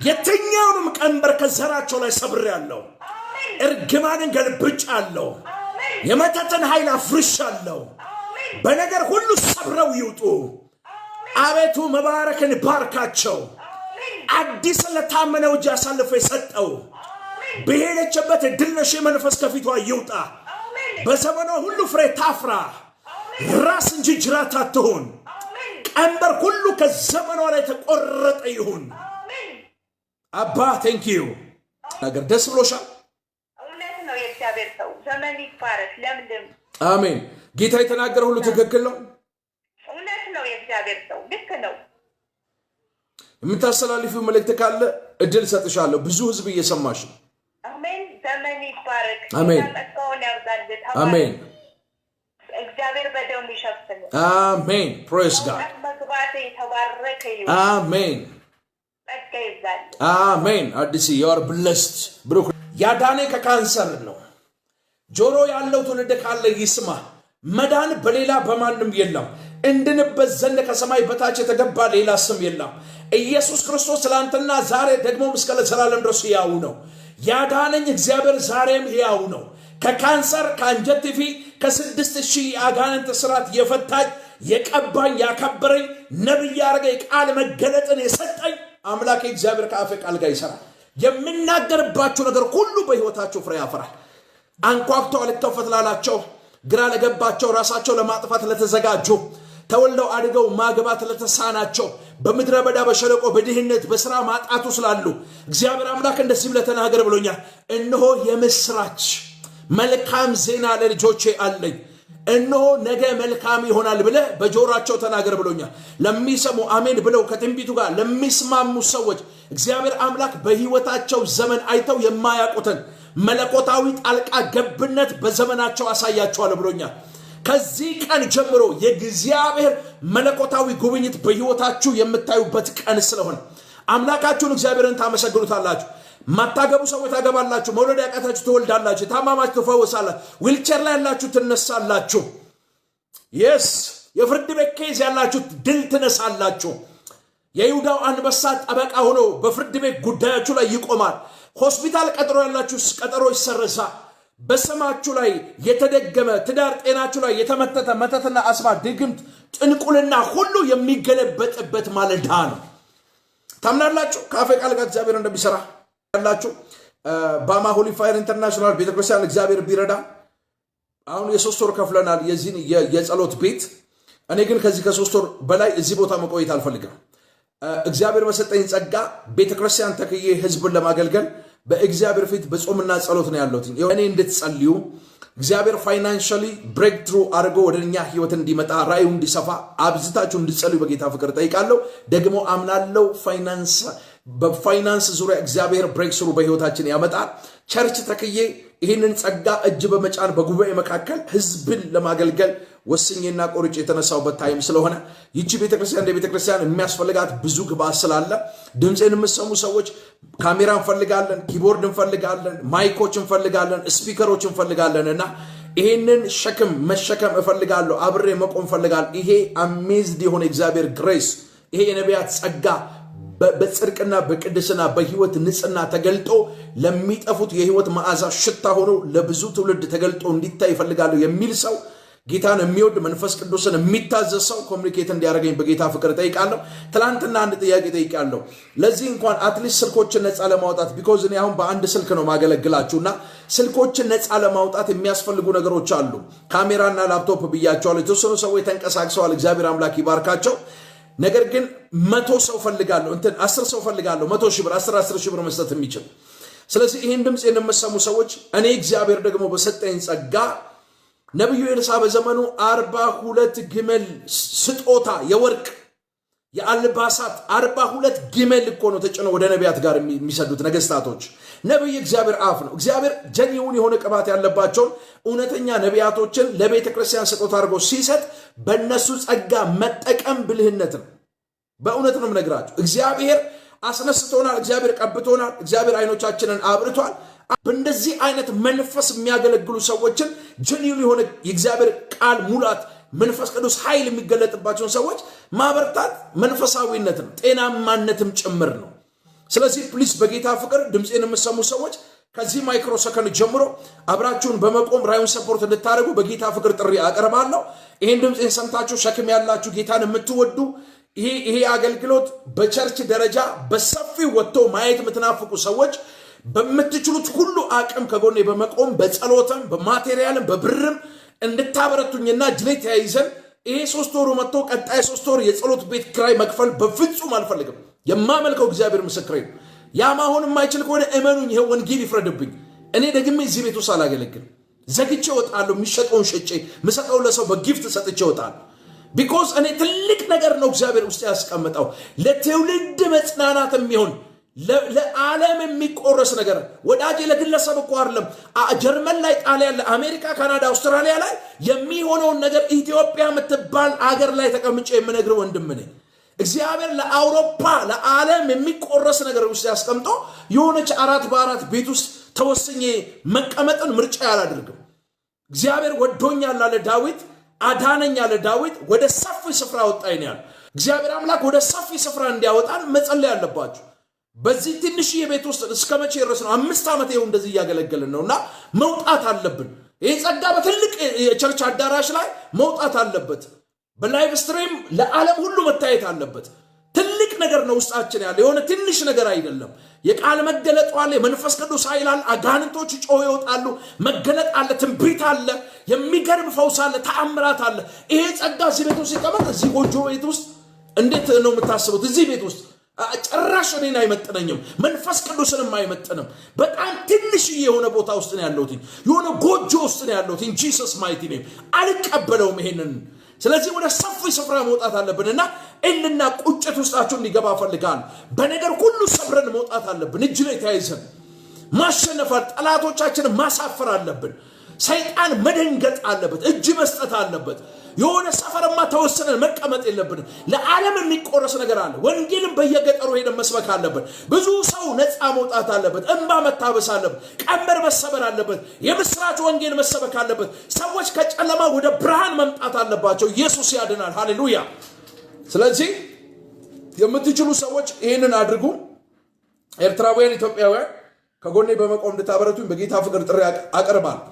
የትኛውንም ቀንበር ከዘራቸው ላይ ሰብሬያለሁ። እርግማንን ገልብጫለሁ። የመተትን ኃይል አፍርሻለሁ። በነገር ሁሉ ሰብረው ይውጡ። አቤቱ መባረክን ባርካቸው። አዲስ ለታመነው እጅ አሳልፎ የሰጠው በሄደችበት ድል ነሽ መንፈስ ከፊቷ ይውጣ። በዘመኗ ሁሉ ፍሬ ታፍራ ራስ እንጂ ጅራት አትሁን ቀንበር ሁሉ ከዘመኗ ላይ ተቆረጠ ይሁን አባ ቴንክ ዩ ነገር ደስ ብሎሻል እውነት ነው የእግዚአብሔር ሰው ዘመን ይባረክ ለምለም አሜን ጌታ የተናገረ ሁሉ ትክክል ነው እውነት ነው የእግዚአብሔር ሰው ልክ ነው የምታስተላልፊው መልእክት ካለ እድል ሰጥሻለሁ ብዙ ህዝብ እየሰማሽ ነው አሜን ዘመን ይባረክ አሜን ተቀውን ያርጋል አሜን እግዚአብሔር በደም ይሸፍን አሜን ፕሬዝ ጋድ መግባቴ ተባረከ ይሁን አሜን አሜን አዲስ you are blessed ብሩክ ያዳነ ከካንሰር ነው ጆሮ ያለው ትውልድ ካለ ይስማ መዳን በሌላ በማንም የለም እንድንበት ዘንድ ከሰማይ በታች የተገባ ሌላ ስም የለም ኢየሱስ ክርስቶስ ትላንትና ዛሬ ደግሞ እስከ ለዘላለም ድረስ ያው ነው ያዳነኝ እግዚአብሔር ዛሬም ያው ነው ከካንሰር ከአንጀት ፊ ከ6000 አጋንንት ስራት የፈታኝ የቀባኝ ያከበረኝ ነብይ ያረገ ቃል መገለጥን የሰጠኝ አምላክ እግዚአብሔር ከአፈ ቃል ጋር ይሰራል የምናገርባችሁ ነገር ሁሉ በህይወታችሁ ፍሬ ያፈራል አንኳኩተው አልከፈት ላላቸው ግራ ለገባቸው ራሳቸው ለማጥፋት ለተዘጋጁ ተወልደው አድገው ማግባት ለተሳናቸው በመድረ በዳ በሸለቆ በድህነት በስራ ማጣቱ ስላሉ እግዚአብሔር አምላክ እንደዚህ ብለ ተናገር ብሎኛል እነሆ የምስራች መልካም ዜና ለልጆቼ አለኝ እነሆ ነገ መልካም ይሆናል ብለ በጆሮአቸው ተናገር ብሎኛል ለሚሰሙ አሜን ብለው ከትንቢቱ ጋር ለሚስማሙ ሰዎች እግዚአብሔር አምላክ በህይወታቸው ዘመን አይተው የማያውቁትን መለኮታዊ ጣልቃ ገብነት በዘመናቸው አሳያቸዋል ብሎኛል ከዚህ ቀን ጀምሮ የእግዚአብሔር መለኮታዊ ጉብኝት በህይወታችሁ የምታዩበት ቀን ስለሆነ አምላካችሁን እግዚአብሔርን ታመሰግኑታላችሁ ማታገቡ ሰዎች ታገባላችሁ መውለድ ያቃታችሁ ትወልዳላችሁ ታማማችሁ ትፈወሳላችሁ ዊልቸር ላይ ያላችሁ ትነሳላችሁ yes የፍርድ ቤት ኬዝ ያላችሁ ድል ትነሳላችሁ የይሁዳው አንበሳ ጠበቃ ሆኖ በፍርድ ቤት ጉዳያችሁ ላይ ይቆማል ሆስፒታል ቀጠሮ ያላችሁ ቀጠሮ ይሰረዛ በሰማችሁ ላይ የተደገመ ትዳር ጤናችሁ ላይ የተመተተ መተትና አስማ ድግምት ጥንቁልና ሁሉ የሚገለበጥበት ማለዳ ነው ታምናላችሁ ካፌ ቃል ጋር እግዚአብሔር እንደሚሰራ ያላችሁ ባማ ሆሊ ፋየር ኢንተርናሽናል ቤተክርስቲያን እግዚአብሔር ቢረዳ አሁን የ3 ወር ከፍለናል የዚህን የጸሎት ቤት እኔ ግን ከዚህ ከ3 ወር በላይ እዚህ ቦታ መቆየት አልፈልግም እግዚአብሔር በሰጠኝ ጸጋ ቤተክርስቲያን ተከየ ህዝብን ለማገልገል በእግዚአብሔር ፊት በጾምና ጸሎት ነው ያለሁት እኔ እንድትጸልዩ እግዚአብሔር ፋይናንሻሊ ብሬክ ትሩ አድርጎ ወደኛ ህይወት እንዲመጣ ራእዩ እንዲሰፋ አብዝታችሁ እንድትጸልዩ በጌታ ፍቅር ጠይቃለሁ ደግሞ አምናለሁ በፋይናንስ ዙሪያ እግዚአብሔር ብሬክ ስሩ በህይወታችን ያመጣል ቸርች ተከየ ይህንን ጸጋ እጅ በመጫን በጉባኤ መካከል ህዝብን ለማገልገል ወስኜና ቆርጬ የተነሳውበት ታይም ስለሆነ ይቺ ቤተክርስቲያን እንደ ቤተክርስቲያን የሚያስፈልጋት ብዙ ግብአት ስላለ ድምጼን የምትሰሙ ሰዎች ካሜራ እንፈልጋለን ኪቦርድ እንፈልጋለን ማይኮች እንፈልጋለን ስፒከሮች እንፈልጋለንና ይሄንን ሸክም መሸከም እፈልጋለሁ አብሬ መቆም እፈልጋለሁ ይሄ አሜዝድ የሆነ እግዚአብሔር ግሬስ ይሄ የነቢያት ጸጋ በጽድቅና በቅድስና በህይወት ንጽህና ተገልጦ ለሚጠፉት የህይወት መዓዛ ሽታ ሆኖ ለብዙ ትውልድ ተገልጦ እንዲታይ ይፈልጋሉ የሚል ሰው ጌታን የሚወድ መንፈስ ቅዱስን የሚታዘዝ ሰው ኮሙኒኬት እንዲያደርገኝ በጌታ ፍቅር ጠይቃለሁ ትላንትና አንድ ጥያቄ ጠይቃለሁ ለዚህ እንኳን አትሊስት ስልኮችን ነፃ ለማውጣት ቢኮዝ እኔ አሁን በአንድ ስልክ ነው ማገለግላችሁና ስልኮችን ነፃ ለማውጣት የሚያስፈልጉ ነገሮች አሉ ካሜራና ላፕቶፕ ብያቸዋለሁ የተወሰኑ ሰዎች ተንቀሳቅሰዋል እግዚአብሔር አምላክ ይባርካቸው ነገር ግን 100 ሰው ፈልጋለሁ 10 ሰው ፈልጋለሁ 100 ሺህ ብር 10 ሺህ ብር መስጠት የሚችል ስለዚህ ይሄን ድምጽ የነመሰሙ ሰዎች እኔ እግዚአብሔር ደግሞ በሰጠኝ ጸጋ ነብዩ ኤልሳ በዘመኑ 42 ግመል ስጦታ የወርቅ የአልባሳት 42 ግመል እኮ ነው ተጭነው ወደ ነቢያት ጋር የሚሰዱት ነገስታቶች ነብይ እግዚአብሔር አፍ ነው እግዚአብሔር ጀኒውን የሆነ ቅባት ያለባቸው እውነተኛ ነቢያቶችን ለቤተ ክርስቲያን ስጦታ አድርጎ ሲሰጥ በእነሱ ጸጋ መጠቀም ብልህነት ነው በእውነት ነው የምነግራችሁ እግዚአብሔር አስነስቶናል እግዚአብሔር ቀብቶናል እግዚአብሔር አይኖቻችንን አብርቷል በእንደዚህ አይነት መንፈስ የሚያገለግሉ ሰዎችን ጀኒውን የሆነ የእግዚአብሔር ቃል ሙላት መንፈስ ቅዱስ ኃይል የሚገለጥባቸውን ሰዎች ማበርታት መንፈሳዊነት ነው ጤናማነትም ጭምር ነው ስለዚህ ፕሊስ በጌታ ፍቅር ድምጼን የምትሰሙ ሰዎች ከዚህ ማይክሮ ሰከንድ ጀምሮ አብራችሁን በመቆም ራዩን ሰፖርት እንድታደርጉ በጌታ ፍቅር ጥሪ አቀርባለሁ ይሄን ድምጼን ሰምታችሁ ሸክም ያላችሁ ጌታን የምትወዱ ይሄ አገልግሎት በቸርች ደረጃ በሰፊው ወጥቶ ማየት የምትናፍቁ ሰዎች በመትችሉት ሁሉ አቅም ከጎኔ በመቆም በጸሎትም በማቴሪያልም በብርም እንድታበረቱኝና ጅሌት ያይዘን ይሄ 3 ወሩ መጥቶ ቀጣይ 3 ወር የጸሎት ቤት ክራይ መክፈል በፍጹም አልፈልግም። የማመልከው እግዚአብሔር ምስክሬ ነው። ያም አሁን የማይችል ከሆነ እመኑኝ ይሄ ወንጌል ይፍረድብኝ። እኔ ደግሜ እዚህ ቤት ውስጥ አላገለግል ዘግቼ እወጣለሁ። የሚሸጠውን ሸጬ ምሰጠው ለሰው በጊፍት ሰጥቼ እወጣለሁ። ቢኮዝ እኔ ትልቅ ነገር ነው እግዚአብሔር ውስጥ ያስቀምጠው ለትውልድ መጽናናት የሚሆን ለዓለም የሚቆረስ ነገር ወዳጄ ለግለሰብ እኮ አይደለም። ጀርመን ላይ ጣሊያን ላይ አሜሪካ ካናዳ አውስትራሊያ ላይ የሚሆነውን ነገር ኢትዮጵያ የምትባል አገር ላይ ተቀምጬ የምነግር ወንድም ነኝ። እግዚአብሔር ለአውሮፓ ለዓለም የሚቆረስ ነገር ውስጥ ያስቀምጦ የሆነች 4 በ4 ቤት ውስጥ ተወስኜ መቀመጥን ምርጫ ያላደርግም። እግዚአብሔር ወዶኛል አለ ዳዊት፣ አዳነኝ አለ ዳዊት፣ ወደ ሰፊ ስፍራ ወጣኝ ያለ እግዚአብሔር አምላክ ወደ ሰፊ ስፍራ እንዲያወጣን መጸለይ አለባችሁ። በዚህ ትንሽ የቤት ውስጥ እስከመቼ ድረስ ነው? 5 ዓመት ይኸው እንደዚህ እያገለገልን ነውና መውጣት አለብን። ይሄ ጸጋ በትልቅ የቸርች አዳራሽ ላይ መውጣት አለበት። በላይቭ ስትሪም ለዓለም ሁሉ መታየት አለበት። ትልቅ ነገር ነው ውስጣችን ያለ የሆነ ትንሽ ነገር አይደለም። የቃል መገለጥ አለ፣ የመንፈስ ቅዱስ ኃይል አለ፣ አጋንንቶች ጮህ ይወጣሉ፣ መገለጥ አለ፣ ትንቢት አለ፣ የሚገርም ፈውስ አለ፣ ተአምራት አለ። ይሄ ጸጋ እዚህ ቤት ውስጥ ሲቀመጥ እዚህ ጎጆ ቤት ውስጥ እንዴት ነው የምታስቡት? እዚህ ቤት ውስጥ ጭራሽ እኔን አይመጥነኝም፣ መንፈስ ቅዱስንም አይመጥንም። በጣም ትንሽ የሆነ ቦታ ውስጥ ነው ያለሁት፣ የሆነ ጎጆ ውስጥ ነው ያለሁት። ጂሰስ ማይቲ ኔም አልቀበለውም ይሄንን። ስለዚህ ወደ ሰፊ ስፍራ መውጣት አለብንና እልና ቁጭት ውስጣችሁ እንዲገባ ፈልጋለሁ። በነገር ሁሉ ሰብረን መውጣት አለብን። እጅ ላይ ተያይዘን ማሸነፍ፣ ጠላቶቻችንን ማሳፈር አለብን። ሰይጣን መደንገጥ አለበት፣ እጅ መስጠት አለበት። የሆነ ሰፈርማ ተወሰነን መቀመጥ የለብንም። ለዓለም የሚቆረስ ነገር አለ። ወንጌልን በየገጠሩ ሄደን መስበክ አለበት። ብዙ ሰው ነፃ መውጣት አለበት። እንባ መታበስ አለበት። ቀንበር መሰበር አለበት። የምስራች ወንጌል መሰበክ አለበት። ሰዎች ከጨለማ ወደ ብርሃን መምጣት አለባቸው። ኢየሱስ ያድናል። ሃሌሉያ። ስለዚህ የምትችሉ ሰዎች ይህንን አድርጉ። ኤርትራውያን፣ ኢትዮጵያውያን ከጎኔ በመቆም እንድታበረቱኝ በጌታ ፍቅር ጥሪ አቀርባለሁ።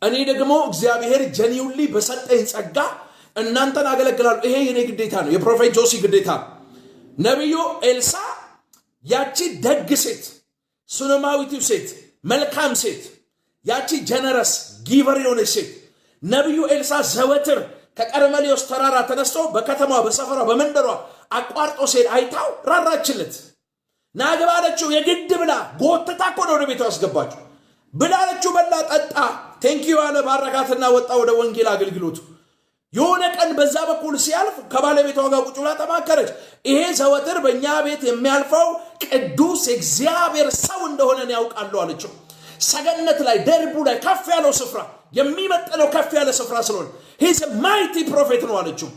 እኔ ደግሞ እግዚአብሔር ጀኒውሊ በሰጠኝ ጸጋ እናንተን አገለግላለሁ። ይሄ የኔ ግዴታ ነው፣ የፕሮፌት ጆሲ ግዴታ ነው። ነቢዩ ኤልሳ ያቺ ደግ ሴት፣ ሱነማዊት ሴት፣ መልካም ሴት፣ ያቺ ጀነረስ ጊቨር የሆነች ሴት ነቢዩ ኤልሳ ዘወትር ከቀርሜሎስ ተራራ ተነስቶ በከተማ በሰፈራ በመንደሯ አቋርጦ ሴት አይታው ራራችለት። ናግባለችው የግድ ብላ ጎትታ እኮ ነው ወደ ቤቷ አስገባችሁ። ብላለችው፣ በላ ጠጣ፣ ቴንኪዩ አለ፣ ባረካትና ወጣ ወደ ወንጌል አገልግሎቱ። የሆነ ቀን በዛ በኩል ሲያልፍ ከባለቤቷ ጋር ቁጭ ብላ ተማከረች። ይሄ ዘወትር በእኛ ቤት የሚያልፈው ቅዱስ እግዚአብሔር ሰው እንደሆነ ያውቃለሁ አለችው። ሰገነት ላይ ደርቡ ላይ ከፍ ያለው ስፍራ የሚመጥነው ከፍ ያለ ስፍራ ስለሆነ ሂዝ ማይቲ ፕሮፌት ነው አለችው።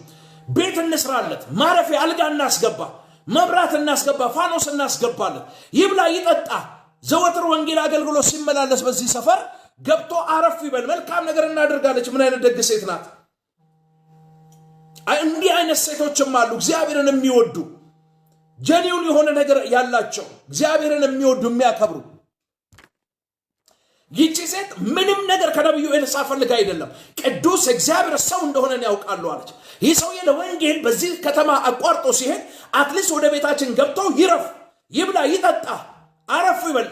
ቤት እንስራለት፣ ማረፊያ አልጋ እናስገባ፣ መብራት እናስገባ፣ ፋኖስ እናስገባለት፣ ይብላ ይጠጣ፣ ዘወትር ወንጌል አገልግሎት ሲመላለስ በዚህ ሰፈር ገብቶ አረፍ ይበል፣ መልካም ነገር እናደርጋለች። ምን አይነት ደግ ሴት ናት! እንዲህ አይነት ሴቶችም አሉ፣ እግዚአብሔርን የሚወዱ ጀኒውን የሆነ ነገር ያላቸው፣ እግዚአብሔርን የሚወዱ የሚያከብሩ። ይቺ ሴት ምንም ነገር ከነቢዩ ኤልሳ ፈልጋ አይደለም፣ ቅዱስ እግዚአብሔር ሰው እንደሆነ ያውቃሉ አለች። ይህ ሰውዬ ለወንጌል በዚህ ከተማ አቋርጦ ሲሄድ አትሊስት ወደ ቤታችን ገብቶ ይረፍ፣ ይብላ፣ ይጠጣ፣ አረፍ ይበል፣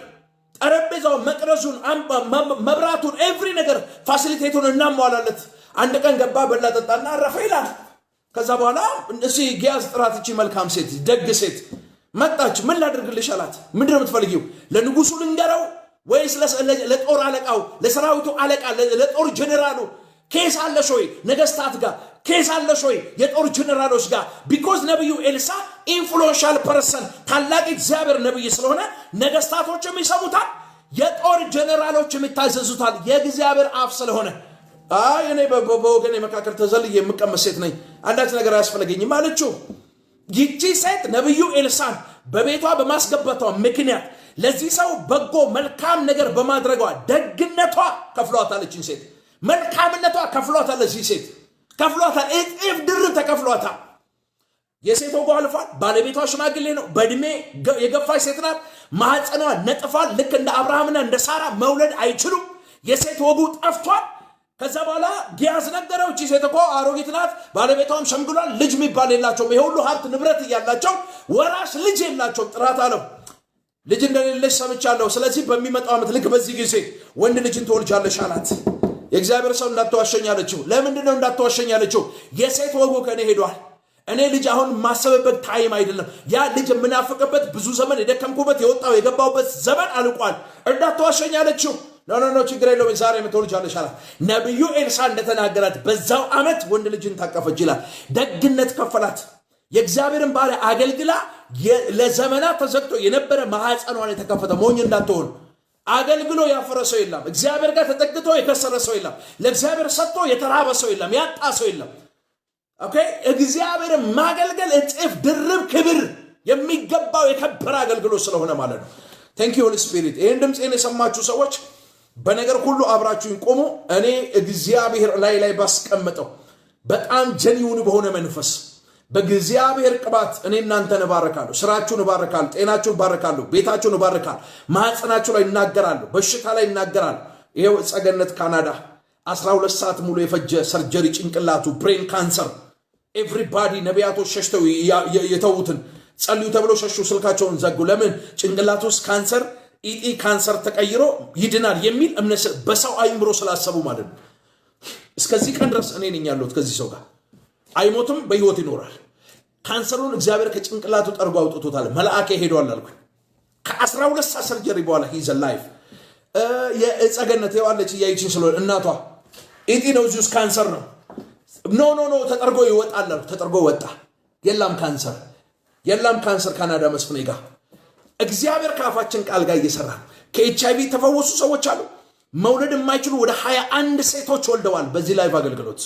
ጠረጴዛውን፣ መቅረዙን፣ መብራቱን፣ ኤቭሪ ነገር ፋሲሊቴቱን እናሟላለት። አንድ ቀን ገባ፣ በላ፣ ጠጣና አረፈ ይላል። ከዛ በኋላ እሺ ጊያዝ ጥራት፣ እቺ መልካም ሴት ደግ ሴት መጣች። ምን ላድርግልሽ አላት። ምንድነው የምትፈልጊው? ለንጉሱ ልንገረው ወይስ ለጦር አለቃው፣ ለሰራዊቱ አለቃ፣ ለጦር ጀነራሉ ኬስ አለሽ ወይ? ነገስታት ጋር ኬስ አለሽ ወይ? የጦር ጀነራሎች ጋር። ቢኮዝ ነብዩ ኤልሳ ኢንፍሉዌንሻል ፐርሰን ታላቅ እግዚአብሔር ነብይ ስለሆነ ነገስታቶችም ይሰሙታል፣ የጦር ጀነራሎችም ይታዘዙታል፣ የእግዚአብሔር አፍ ስለሆነ። እኔ በወገኔ መካከል ተዘልዬ የምቀመጥ ሴት ነኝ፣ አንዳች ነገር አያስፈልገኝም አለችው። ይቺ ሴት ነብዩ ኤልሳን በቤቷ በማስገባቷ ምክንያት ለዚህ ሰው በጎ መልካም ነገር በማድረጓ ደግነቷ ከፍሏታል። እቺን ሴት መልካምነቷ ከፍሏታል። ለዚህ ሴት ከፍሏታል፣ እጥፍ ድርብ ተከፍሏታል። የሴት ወጓ አልፏል። ባለቤቷ ሽማግሌ ነው፣ በእድሜ የገፋች ሴት ናት። ማህፀኗ ነጥፏል። ልክ እንደ አብርሃምና እንደ ሳራ መውለድ አይችሉም። የሴት ወጉ ጠፍቷል። ከዛ በኋላ ጊያዝ ነገረው፣ እቺ ሴት እኮ አሮጊት ናት፣ ባለቤቷም ሸምግሏል፣ ልጅ የሚባል የላቸውም፣ ይሄ ሁሉ ሀብት ንብረት እያላቸው ወራሽ ልጅ የላቸውም፣ ጥራት አለው። ልጅ እንደሌለሽ ሰምቻለሁ ስለዚህ በሚመጣው ዓመት ልክ በዚህ ጊዜ ወንድ ልጅን ትወልጃለሽ አላት የእግዚአብሔር ሰው እንዳትዋሸኝ አለችው ለምንድን ነው እንዳትዋሸኝ አለችው የሴት ወጉ ከኔ ሄዷል እኔ ልጅ አሁን ማሰበበት ታይም አይደለም ያ ልጅ ምናፈቀበት ብዙ ዘመን የደከምኩበት የወጣው የገባውበት ዘመን አልቋል እንዳትዋሸኝ አለችው ኖ ችግር የለውም ዛሬ ትወልጃለሽ አላት ነብዩ ኤልሳ እንደተናገራት በዛው ዓመት ወንድ ልጅን ታቀፈች ይላል ደግነት ከፈላት የእግዚአብሔርን ባሪያ አገልግላ ለዘመናት ተዘግቶ የነበረ ማህፀኗን የተከፈተ ሞኝ እንዳትሆን አገልግሎ ያፈረሰው የለም እግዚአብሔር ጋር ተጠግቶ የከሰረ ሰው የለም ለእግዚአብሔር ሰጥቶ የተራበ ሰው የለም ያጣ ሰው የለም ኦኬ እግዚአብሔር ማገልገል እጥፍ ድርብ ክብር የሚገባው የከበረ አገልግሎት ስለሆነ ማለት ነው ቴንክ ዩ ሆሊ ስፒሪት ይሄን ድምጽን የሰማችሁ ሰዎች በነገር ሁሉ አብራችሁን ቆሙ እኔ እግዚአብሔር ላይ ባስቀመጠው በጣም ጀኒውን በሆነ መንፈስ በእግዚአብሔር ቅባት እኔ እናንተን ባረካለሁ ስራችሁን ባረካለሁ ጤናችሁን ባረካለሁ ቤታችሁን ባረካለሁ ማህፀናችሁ ላይ እናገራለሁ በሽታ ላይ እናገራለሁ ይሄው ጸገነት ካናዳ 12 ሰዓት ሙሉ የፈጀ ሰርጀሪ ጭንቅላቱ ብሬን ካንሰር ኤቭሪባዲ ነቢያቶች ሸሽተው የተውትን ጸልዩ ተብሎ ሸሹ ስልካቸውን ዘጉ ለምን ጭንቅላቱ ውስጥ ካንሰር ኢቲ ካንሰር ተቀይሮ ይድናል የሚል እምነት በሰው አይምሮ ስላሰቡ ማለት ነው እስከዚህ ቀን ድረስ እኔ ነኝ ያለሁት ከዚህ ሰው ጋር አይሞትም በህይወት ይኖራል ካንሰሩን እግዚአብሔር ከጭንቅላቱ ጠርጎ አውጥቶታል መልአክ ሄዷል አልኩኝ ከ12 ሰዓት ሰርጀሪ በኋላ ሂዝ ላይፍ የጸገነት ያዋለች ያይቺን ስለሆነ እናቷ ኢቲ ነው ጁስ ካንሰር ነው ኖ ተጠርጎ ይወጣል ተጠርጎ ወጣ የላም ካንሰር ካናዳ መስፍኔ ጋር እግዚአብሔር ካፋችን ቃል ጋር እየሰራ ከኤችአይቪ ተፈወሱ ሰዎች አሉ መውለድ የማይችሉ ወደ 21 ሴቶች ወልደዋል በዚህ ላይቭ አገልግሎት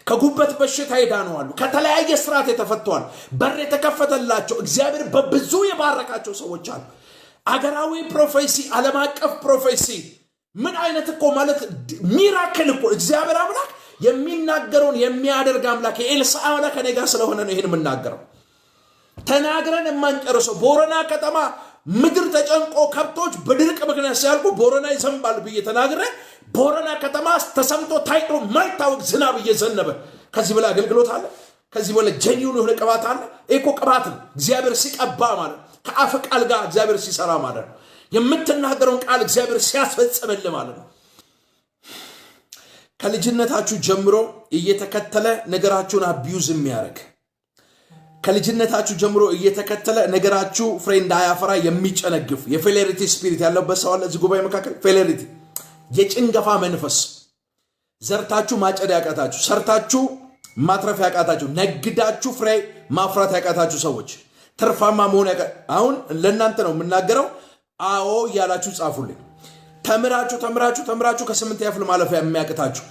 ከጉበት በሽታ ይዳነዋል ከተለያየ ስራት የተፈተዋል በር የተከፈተላቸው እግዚአብሔር በብዙ የባረካቸው ሰዎች አሉ አገራዊ ፕሮፌሲ ዓለም አቀፍ ፕሮፌሲ ምን አይነት እኮ ማለት ሚራክል እኮ እግዚአብሔር አምላክ የሚናገረውን የሚያደርግ አምላክ የኤልሳ አምላክ ከኔ ጋር ስለሆነ ነው ይሄን የምናገረው ተናግረን የማንጨርሰው ቦረና ከተማ ምድር ተጨንቆ ከብቶች በድርቅ ምክንያት ሲያልቁ ቦረና ይዘንባል ብዬ ተናግረ ቦረና ከተማ ተሰምቶ ታይቶ ማይታወቅ ዝናብ እየዘነበ ከዚህ በላይ አገልግሎት አለ ከዚህ በላይ ጀኒውን የሆነ ቅባት አለ እኮ ቅባት እግዚአብሔር ሲቀባ ማለት ከአፍ ቃል ጋር እግዚአብሔር ሲሰራ ማለት ነው የምትናገረውን ቃል እግዚአብሔር ሲያስፈጽምልህ ማለት ነው ከልጅነታችሁ ጀምሮ እየተከተለ ነገራችሁን አቢዩዝ የሚያደርግ ከልጅነታችሁ ጀምሮ እየተከተለ ነገራችሁ ፍሬንድ አያፈራ የሚጨነግፍ የፌሌሪቲ ስፒሪት ያለበት ሰው አለ እዚህ ጉባኤ መካከል ፌሌሪቲ የጭንገፋ መንፈስ ዘርታችሁ ማጨድ ያቃታችሁ ሰርታችሁ ማትረፍ ያቃታችሁ ነግዳችሁ ፍሬ ማፍራት ያቃታችሁ ሰዎች ትርፋማ መሆን አሁን ለእናንተ ነው የምናገረው አዎ ያላችሁ ጻፉልኝ ተምራችሁ ከ8 ያፍል ማለፊያ የሚያቅታችሁ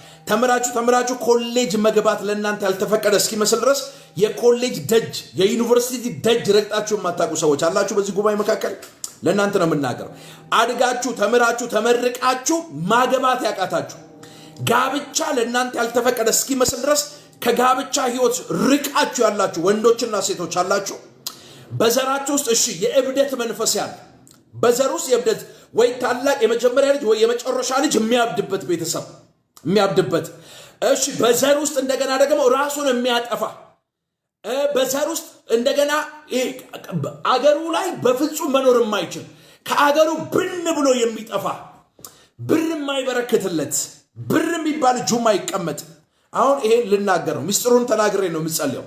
ተምራችሁ ኮሌጅ መግባት ለእናንተ ያልተፈቀደ እስኪመስል ድረስ የኮሌጅ ደጅ የዩኒቨርሲቲ ደጅ ረግጣችሁ የማታውቁ ሰዎች አላችሁ በዚህ ጉባኤ መካከል ለእናንተ ነው የምናገረው አድጋችሁ ተመርቃችሁ ማገባት ያቃታችሁ ጋብቻ ለእናንተ ያልተፈቀደ እስኪመስል ድረስ ከጋብቻ ህይወት ርቃችሁ ያላችሁ ወንዶችና ሴቶች አላችሁ በዘራችሁ ውስጥ እሺ የእብደት መንፈስ ያለ በዘር ውስጥ የእብደት ወይ ታላቅ የመጀመሪያ ልጅ ወይ የመጨረሻ ልጅ የሚያብድበት ቤተሰብ የሚያብድበት እሺ በዘር ውስጥ እንደገና ደግሞ ራሱን የሚያጠፋ በዘር ውስጥ እንደገና አገሩ ላይ በፍጹም መኖር የማይችል ከአገሩ ብን ብሎ የሚጠፋ ብር የማይበረክትለት ብር የሚባል እጁ የማይቀመጥ አሁን ይሄን ልናገር ነው ሚስጥሩን ተናግሬ ነው የምጸልየው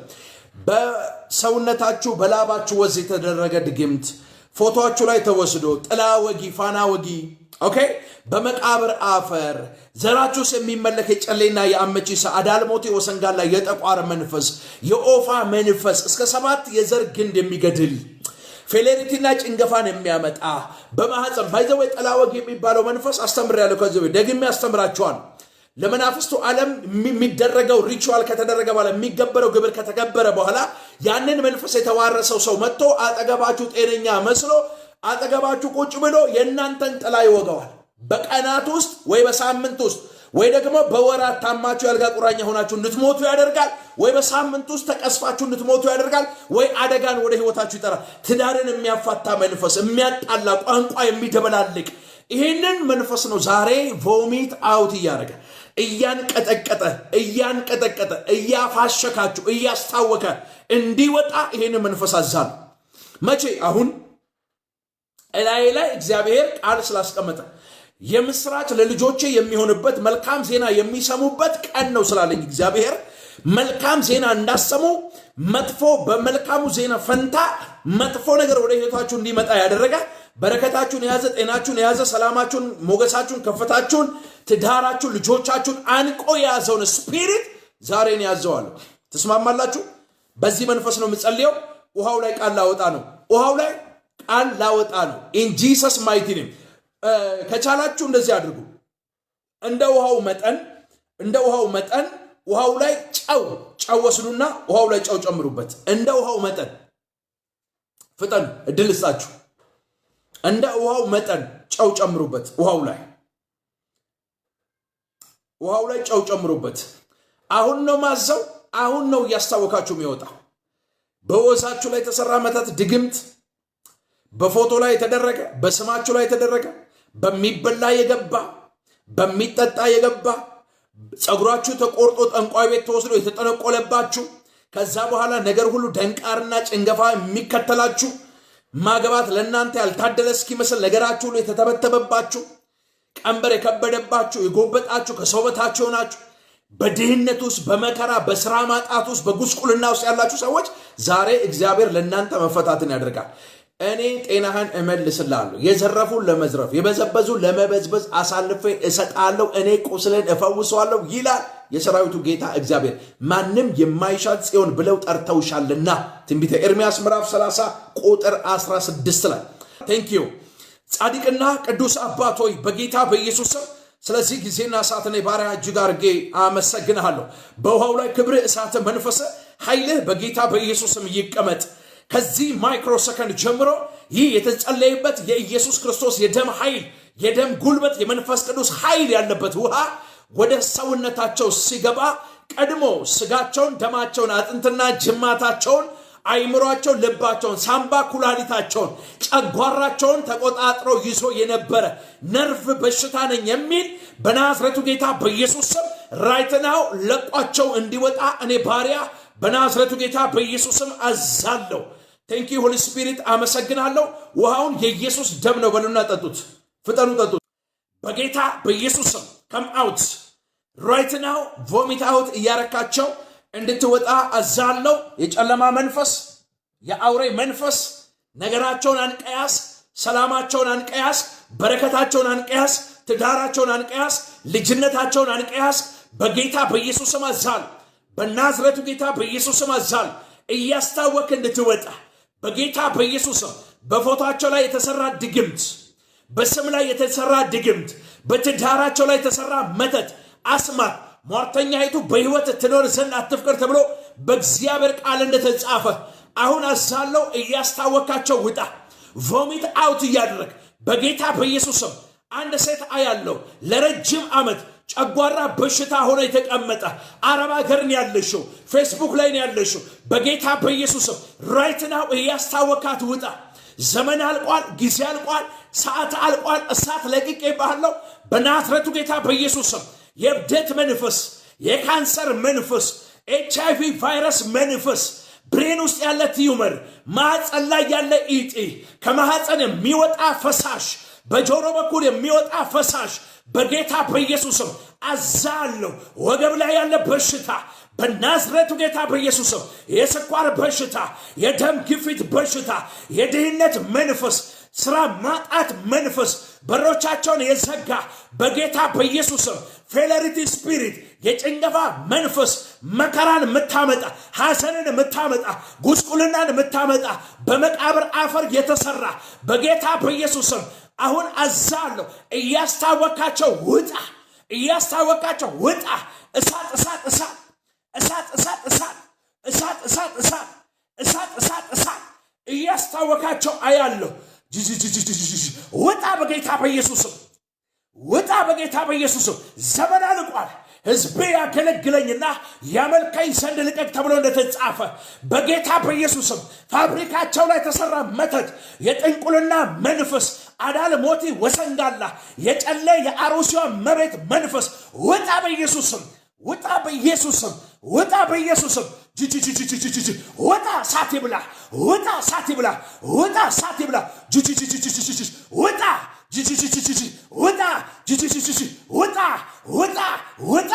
በሰውነታችሁ በላባችሁ ወዝ የተደረገ ድግምት ፎቶአችሁ ላይ ተወስዶ ጥላ ወጊ ፋና ወጊ ኦኬ በመቃብር አፈር ዘራችሁ የሚመለክ የጨሌና የአመቺሳ አዳልሞቴ ወሰንጋላ የጠቋር መንፈስ የኦፋ መንፈስ እስከ 7 የዘር ግንድ የሚገድል ፌሌሪቲና ጭንገፋን የሚያመጣ በማህፀን ባይዘው ጥላ ወጊ የሚባለው መንፈስ አስተምራለሁ ከዚህ ደግሜ አስተምራችኋል ለመናፍስቱ ዓለም የሚደረገው ሪቹዋል ከተደረገ በኋላ የሚገበረው ግብር ከተገበረ በኋላ ያንን መንፈስ የተዋረሰው ሰው መጥቶ አጠገባችሁ ጤነኛ መስሎ አጠገባችሁ ቁጭ ብሎ የእናንተን ጥላ ይወጋዋል በቀናት ውስጥ ወይ በሳምንት ውስጥ ወይ ደግሞ በወራት ታማችሁ ያልጋ ቁራኛ ሆናችሁ እንድትሞቱ ያደርጋል ወይ በሳምንት ውስጥ ተቀስፋችሁ እንድትሞቱ ያደርጋል ወይ አደጋን ወደ ህይወታችሁ ይጠራል ትዳርን የሚያፋታ መንፈስ የሚያጣላ ቋንቋ የሚደበላልቅ ይሄንን መንፈስ ነው ዛሬ ቮሚት አውት ያደርጋ እያንቀጠቀጠ እያፋሸካችሁ እያስታወከ እንዲወጣ ይሄንን መንፈስ አዛል መቼ አሁን ላይ እግዚአብሔር ቃል ስላስቀመጠ የምስራች ለልጆቼ የሚሆንበት መልካም ዜና የሚሰሙበት ቀን ነው ስላለኝ እግዚአብሔር መልካም ዜና እንዳሰሙ መጥፎ በመልካሙ ዜና ፈንታ መጥፎ ነገር ወደ ህይወታችሁ እንዲመጣ ያደረገ በረከታችሁን የያዘ ጤናችሁን የያዘ ሰላማችሁን ሞገሳችሁን ከፍታችሁን ትዳራችሁን ልጆቻችሁን አንቆ የያዘውን ስፒሪት ዛሬን ያዘዋለሁ። ተስማማላችሁ? በዚህ መንፈስ ነው የምጸልየው። ውሃው ላይ ቃል ላወጣ ነው። ውሃው ላይ ቃል ላወጣ ነው። ኢን ጂሰስ ማይቲ ኔም ከቻላችሁ እንደዚህ አድርጉ። እንደ ውሃው መጠን ውሃው ላይ ጨው ወስዱና ውሃው ላይ ጨው ጨምሩበት። እንደ ውሃው መጠን ፍጠኑ፣ እድል ስጣችሁ። እንደ ውሃው መጠን ጨው ጨምሩበት። ውሃው ላይ ጨው ጨምሩበት። አሁን ነው ማዘው። አሁን ነው ያስታወካችሁ የሚወጣው። በወዛችሁ ላይ የተሰራ መተት ድግምት በፎቶ ላይ የተደረገ በስማችሁ ላይ የተደረገ በሚበላ የገባ በሚጠጣ የገባ ጸጉራችሁ ተቆርጦ ጠንቋይ ቤት ተወስዶ የተጠነቆለባችሁ ከዛ በኋላ ነገር ሁሉ ደንቃርና ጭንገፋ የሚከተላችሁ ማግባት ለእናንተ ያልታደለ እስኪመስል ነገራችሁ ሁሉ የተተበተበባችሁ ቀንበር የከበደባችሁ የጎበጣችሁ ከሰው በታች ሆናችሁ በድህነት ውስጥ በመከራ በስራ ማጣት ውስጥ በጉስቁልና ውስጥ ያላችሁ ሰዎች ዛሬ እግዚአብሔር ለእናንተ መፈታትን ያደርጋል። እኔ ጤናህን እመልስልሃለሁ፣ የዘረፉን ለመዝረፍ የበዘበዙን ለመበዝበዝ አሳልፌ እሰጣለሁ፣ እኔ ቁስልን እፈውሰዋለሁ ይላል የሰራዊቱ ጌታ እግዚአብሔር። ማንም የማይሻት ጽዮን ብለው ጠርተውሻልና ትንቢተ ኤርምያስ ምዕራፍ 30 ቁጥር 16 ላይ ቴንኪዩ። ጻድቅና ቅዱስ አባት ሆይ በጌታ በኢየሱስ ስም ስለዚህ ጊዜና ሰዓት እኔ ባሪያ እጅግ አድርጌ አመሰግንሃለሁ። በውሃው ላይ ክብር እሳት መንፈስ ኃይልህ በጌታ በኢየሱስ ስም ይቀመጥ። ከዚህ ማይክሮ ሰከንድ ጀምሮ ይህ የተጸለየበት የኢየሱስ ክርስቶስ የደም ኃይል የደም ጉልበት የመንፈስ ቅዱስ ኃይል ያለበት ውሃ ወደ ሰውነታቸው ሲገባ ቀድሞ ስጋቸውን ደማቸውን አጥንትና ጅማታቸውን አይምሯቸውን ልባቸውን ሳምባ ኩላሊታቸውን ጨጓራቸውን ተቆጣጥሮ ይዞ የነበረ ነርቭ በሽታ ነኝ የሚል በናዝሬቱ ጌታ በኢየሱስ ስም ራይት ናው ለቋቸው እንዲወጣ እኔ ባሪያ በናዝሬቱ ጌታ በኢየሱስ ስም አዛለሁ። ቴንክ ዩ ሆሊ ስፒሪት አመሰግናለሁ። ውሃውን የኢየሱስ ደም ነው በሉና ጠጡት። ፍጠኑ ጠጡት። በጌታ በኢየሱስ ስም ከም አውት ራይት ናው ቮሚት አውት እያረካቸው እንድትወጣ አዛለሁ። የጨለማ መንፈስ የአውሬ መንፈስ ነገራቸውን አንቀያስ፣ ሰላማቸውን አንቀያስ፣ በረከታቸውን አንቀያስ፣ ትዳራቸውን አንቀያስ፣ ልጅነታቸውን አንቀያስ በጌታ በኢየሱስ ስም አዛለሁ። በናዝሬቱ ጌታ በኢየሱስ ስም አዛለሁ። እያስታወክ እንድትወጣ በጌታ በኢየሱስ ስም በፎቶአቸው ላይ የተሰራ ድግምት፣ በስም ላይ የተሰራ ድግምት፣ በትዳራቸው ላይ የተሰራ መተት አስማት ሟርተኛይቱ በህይወት ትኖር ዘንድ አትፍቀር ተብሎ በእግዚአብሔር ቃል እንደተጻፈ አሁን አዛለሁ። እያስታወካቸው ውጣ። ቮሚት አውት እያደረግ በጌታ በኢየሱስ ስም አንድ ሴት አያለው ለረጅም ዓመት ጨጓራ በሽታ ሆኖ የተቀመጠ አረብ ሀገርን ያለሽው ፌስቡክ ላይ ያለሽው በጌታ በኢየሱስ ስም ራይት ናው እያስታወካት ውጣ። ዘመን አልቋል፣ ጊዜ አልቋል፣ ሰዓት አልቋል። እሳት ለቅቄ ባለው በናዝሬቱ ጌታ በኢየሱስ ስም የብደት መንፈስ፣ የካንሰር መንፈስ፣ ኤችአይቪ ቫይረስ መንፈስ፣ ብሬን ውስጥ ያለ ቲዩመር፣ ማህፀን ላይ ያለ ኢጢ፣ ከማህፀን የሚወጣ ፈሳሽ፣ በጆሮ በኩል የሚወጣ ፈሳሽ በጌታ በኢየሱስም አዛለሁ። ወገብ ላይ ያለ በሽታ በናዝሬቱ ጌታ በኢየሱስም የስኳር በሽታ፣ የደም ግፊት በሽታ፣ የድህነት መንፈስ፣ ስራ ማጣት መንፈስ በሮቻቸውን የዘጋ በጌታ በኢየሱስም ፌለሪቲ ስፒሪት የጭንገፋ መንፈስ መከራን የምታመጣ ሐዘንን የምታመጣ ጉስቁልናን የምታመጣ በመቃብር አፈር የተሰራ በጌታ በኢየሱስም አሁን አዛለሁ። እያስታወካቸው ውጣ፣ እያስታወካቸው ውጣ። እሳት እሳት እሳት እሳት እሳት እሳት እሳት እሳት እሳት እሳት እሳት እሳት እያስታወካቸው አያለሁ። ውጣ በጌታ በኢየሱስም ውጣ በጌታ በኢየሱስም። ዘመን አልቋል። ሕዝቤ ያገለግለኝና ያመልከኝ ዘንድ ልቀቅ ተብሎ እንደተጻፈ በጌታ በኢየሱስም ፋብሪካቸው ላይ ተሰራ መተት፣ የጥንቁልና መንፈስ፣ አዳል ሞቲ ወሰንጋላ፣ የጨለ የአሮሲያ መሬት መንፈስ ውጣ በኢየሱስም ውጣ በኢየሱስም ውጣ በኢየሱስም። ወጣ ሳት ይብላ ወጣ ሳት ይብላ ወጣ ሳት ይብላ ወጣ ወጣ ወጣ ወጣ ወጣ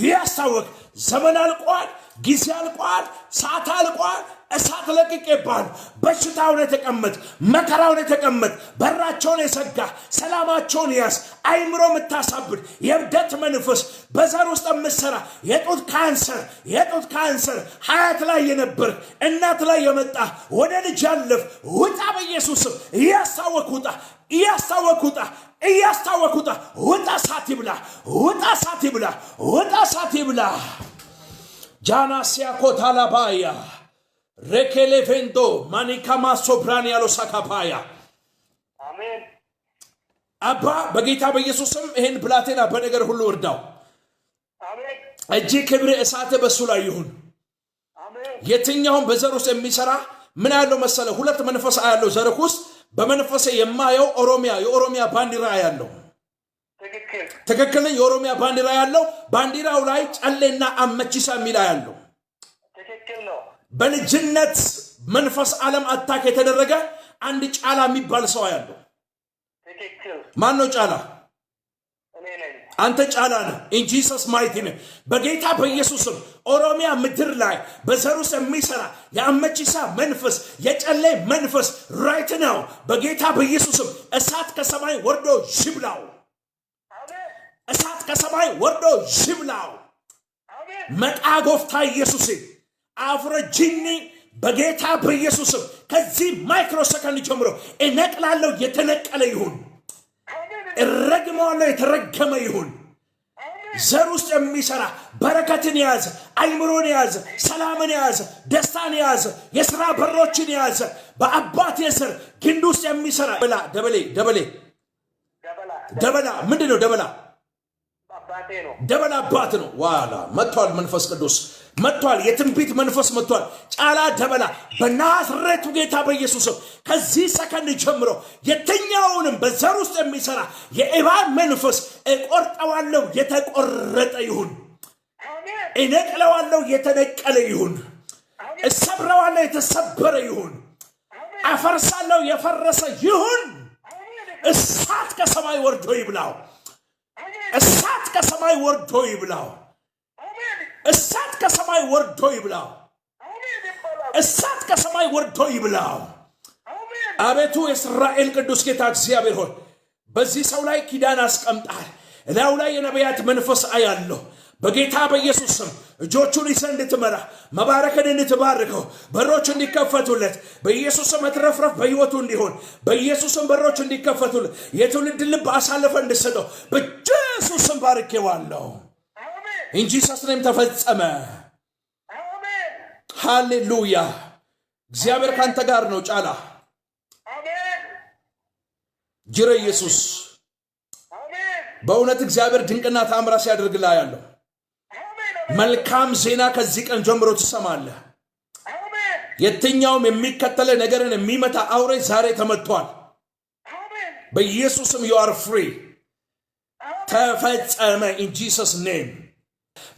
ያስታወቅ ዘመን አልቋል ጊዜ አልቋል ሰዓት አልቋል እሳት ለቅቄባል በሽታው ላይ ተቀመጥ መከራው ላይ ተቀመጥ በራቸውን የሰጋ ሰላማቸውን ያስ አይምሮ መታሳብድ የብደት መንፈስ በዘር ውስጥ መስራ የጡት ካንሰር ሀያት ላይ የነበር እናት ላይ የመጣ ወደ ልጅ ያለፍ ውጣ በኢየሱስ እያስታወቁታ ውጣ ሳት ይብላ ጃናሲያ ኮታላባያ ሬኬሌቬንዶ ማኒካማ ሶፕራኒያሎ ሳካፓያ አሜን አባ በጌታ በኢየሱስም ይሄን ብላቴና በነገር ሁሉ እርዳው አሜን እጂ ክብር እሳት በሱ ላይ ይሁን አሜን የትኛውም በዘር ውስጥ የሚሰራ ምን ያለው መሰለ ሁለት መንፈስ ያለው ዘር ውስጥ በመንፈስ የማየው የኦሮሚያ ባንዲራ ያለው ትክክል የኦሮሚያ ባንዲራ ያለው ባንዲራው ላይ ጨሌና አመቺሳ ሚላ ያለው ትክክል ነው በልጅነት መንፈስ ዓለም አታክ የተደረገ አንድ ጫላ የሚባል ሰው ያለው ትክክል ማን ነው ጫላ እኔ ነኝ አንተ ጫላ ነህ in Jesus mighty name በጌታ በኢየሱስም ኦሮሚያ ምድር ላይ በዘሩስ የሚሰራ የአመቺሳ መንፈስ የጨሌ መንፈስ right now በጌታ በኢየሱስም እሳት ከሰማይ ወርዶ ይብላው እሳት ከሰማይ ወርዶ ይብላው መቃጎፍታ ኢየሱስ አፍረጂኒ በጌታ በኢየሱስ ከዚህ ማይክሮ ሰከንድ ጀምሮ እነቅላለሁ የተነቀለ ይሁን እረግማለሁ የተረገመ ይሁን ዘር ውስጥ የሚሰራ በረከትን ያዘ አይምሮን ያዘ ሰላምን ያዘ ደስታን ያዘ የሥራ በሮችን ያዘ በአባት የዘር ግንድ ውስጥ የሚሰራ ደበላ ምንድነው ደበላ አባት ነው ዋላ መጥቷል መንፈስ ቅዱስ መጥቷል የትንቢት መንፈስ መጥቷል ጫላ ደበላ በናዝሬቱ ጌታ በኢየሱስ ከዚህ ሰከንድ ጀምሮ የትኛውንም በዘር ውስጥ የሚሰራ የእባብ መንፈስ እቆርጠዋለሁ የተቆረጠ ይሁን እነቅለዋለሁ የተነቀለ ይሁን እሰብረዋለሁ የተሰበረ ይሁን አፈርሳለሁ የፈረሰ ይሁን እሳት ከሰማይ ወርዶ ይብላው እሳት ከሰማይ ወርዶ ይብላው እሳት ከሰማይ ወርዶ ይብላው እሳት ከሰማይ ወርዶ ይብላው አቤቱ የእስራኤል ቅዱስ ጌታ እግዚአብሔር ሆይ በዚህ ሰው ላይ ኪዳን አስቀምጣል እላው ላይ የነቢያት መንፈስ አያለሁ በጌታ በኢየሱስ ስም እጆቹን ይዘህ እንድትመራ መባረክን እንድትባርከው በሮች እንዲከፈቱለት በኢየሱስ ስም መትረፍረፍ በሕይወቱ እንዲሆን በኢየሱስ ስም በሮች እንዲከፈቱለት የትውልድ ልብ አሳልፈ እንድትሰጠው በኢየሱስ ስም ባርኬዋለሁ in Jesus name ተፈጸመ አሜን ሃሌሉያ እግዚአብሔር ካንተ ጋር ነው ጫላ አሜን ጅረ ኢየሱስ አሜን በእውነት እግዚአብሔር ድንቅና ተአምራት ሲያደርግልህ ያለው መልካም ዜና ከዚህ ቀን ጀምሮ ትሰማለህ አሜን የትኛውም የሚከተለ ነገርን የሚመታ አውሬ ዛሬ ተመቷል አሜን በኢየሱስም you are free ተፈጸመ in Jesus name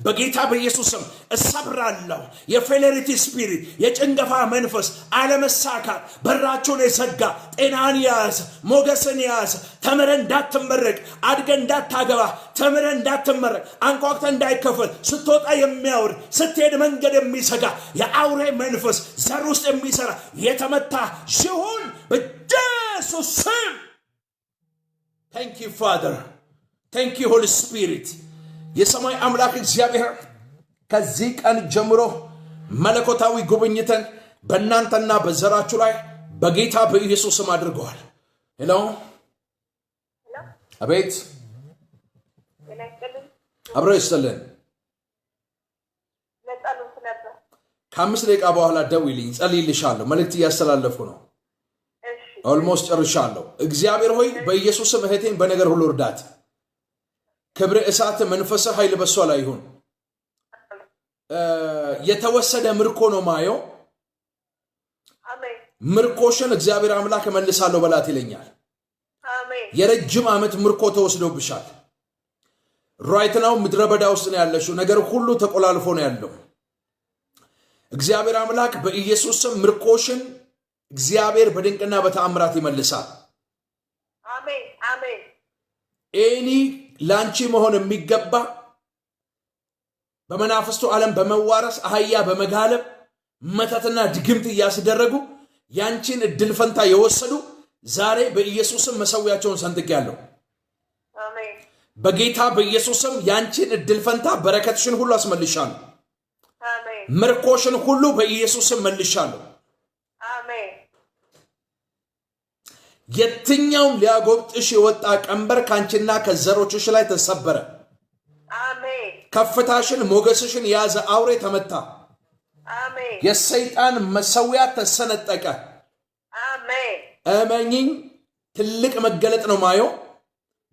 በጌታ በኢየሱስም እሰብራለሁ የፌለሪቲ ስፒሪት የጭንገፋ መንፈስ አለመሳካት በራቸውን የዘጋ ጤናን ያዝ ሞገስን ያዝ ተምረህ እንዳትመረቅ አድገህ እንዳታገባ ተምረህ እንዳትመረቅ አንኳኩተህ እንዳይከፈል ስትወጣ የሚያወርድ ስትሄድ መንገድ የሚሰጋ የአውሬ መንፈስ ዘር ውስጥ የሚሰራ የተመታ ይሁን በኢየሱስ ስም thank you father thank you holy spirit የሰማይ አምላክ እግዚአብሔር ከዚህ ቀን ጀምሮ መለኮታዊ ጉብኝትን በእናንተና በዘራችሁ ላይ በጌታ በኢየሱስ ስም አድርገዋል ሄሎ አቤት አብሮ ይስጥልን ከአምስት ደቂቃ በኋላ ደውይልኝ ጸልይልሻለሁ መልእክት እያስተላለፉ ነው ኦልሞስት ጨርሻለሁ እግዚአብሔር ሆይ በኢየሱስ ስም እህቴን በነገር ሁሉ እርዳት ክብር እሳት መንፈስ ኃይል በሷ ላይ ይሁን የተወሰደ ምርኮ ነው ማየው አሜን ምርኮሽን እግዚአብሔር አምላክ መልሳለሁ በላት ይለኛል አሜን የረጅም ዓመት ምርኮ ተወስዶብሻል ራይት ናው ምድረበዳ ውስጥ ነው ያለሽው ነገር ሁሉ ተቆላልፎ ነው ያለው እግዚአብሔር አምላክ በኢየሱስ ስም ምርኮሽን እግዚአብሔር በድንቅና በተአምራት ይመልሳል። አሜን አሜን። ኤኒ ላንቺ መሆን የሚገባ በመናፍስቱ ዓለም በመዋረስ አህያ በመጋለብ መተትና ድግምት እያስደረጉ ያንቺን እድል ፈንታ የወሰዱ ዛሬ በኢየሱስም መሰዊያቸውን ሰንጥቄያለሁ። አሜን። በጌታ በኢየሱስም ያንቺን እድል ፈንታ በረከትሽን ሁሉ አስመልሻለሁ። አሜን። ምርኮሽን ሁሉ በኢየሱስም መልሻለሁ። አሜን። የትኛውም ሊያጎብጥሽ የወጣ ቀንበር ካንቺና ከዘሮችሽ ላይ ተሰበረ። አሜን። ከፍታሽን ሞገስሽን የያዘ አውሬ ተመታ። አሜን። የሰይጣን መሰዊያ ተሰነጠቀ። አሜን። እመኚኝ፣ ትልቅ መገለጥ ነው ማየው።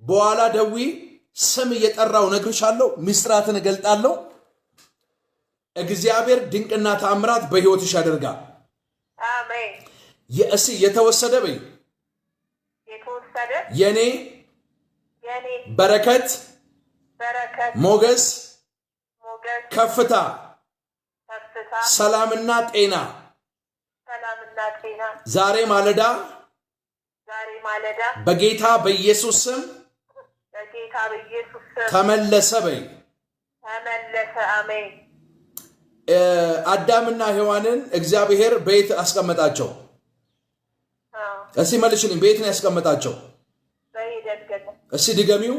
በኋላ ደዊ ስም እየጠራው ነግርሻለሁ፣ ሚስጥራትን እገልጣለሁ። እግዚአብሔር ድንቅና ተአምራት በሕይወትሽ ያደርጋል። አሜን። የእሲ የተወሰደ በይ የተወሰደ የኔ በረከት ሞገስ ከፍታ ሰላምና ጤና ዛሬ ማለዳ በጌታ በኢየሱስ ስም ተመለሰ በይ። ተመለሰ። አሜን። አዳምና ሔዋንን እግዚአብሔር በየት አስቀመጣቸው? እስቲ መልሽልኝ፣ በየት ነው ያስቀመጣቸው? በኤደን ገነት። እስቲ ድገሚው።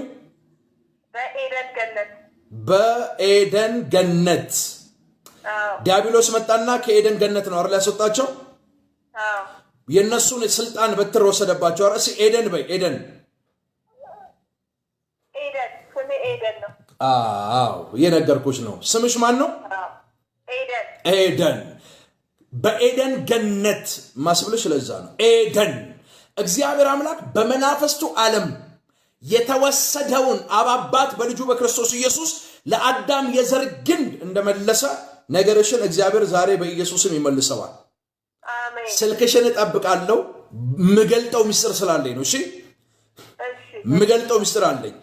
በኤደን ገነት። በኤደን ገነት። ዲያብሎስ መጣና ከኤደን ገነት ነው አይደል ያስወጣቸው? የነሱን ስልጣን በትር ወሰደባቸው። እስቲ ኤደን በይ። ኤደን ስሜ ኤደን ነው። አዎ የነገርኩሽ ነው። ስምሽ ማን ነው? ኤደን። ኤደን በኤደን ገነት ማስብልሽ ለዛ ነው ኤደን። እግዚአብሔር አምላክ በመናፍስቱ ዓለም የተወሰደውን አባባት በልጁ በክርስቶስ ኢየሱስ ለአዳም የዘር ግንድ እንደመለሰ ነገርሽን እግዚአብሔር ዛሬ በኢየሱስም ይመልሰዋል። አሜን። ስልክሽን እጠብቃለሁ። ምገልጠው ሚስጥር ስላለኝ ነው። እሺ ምገልጠው ሚስጥር አለኝ።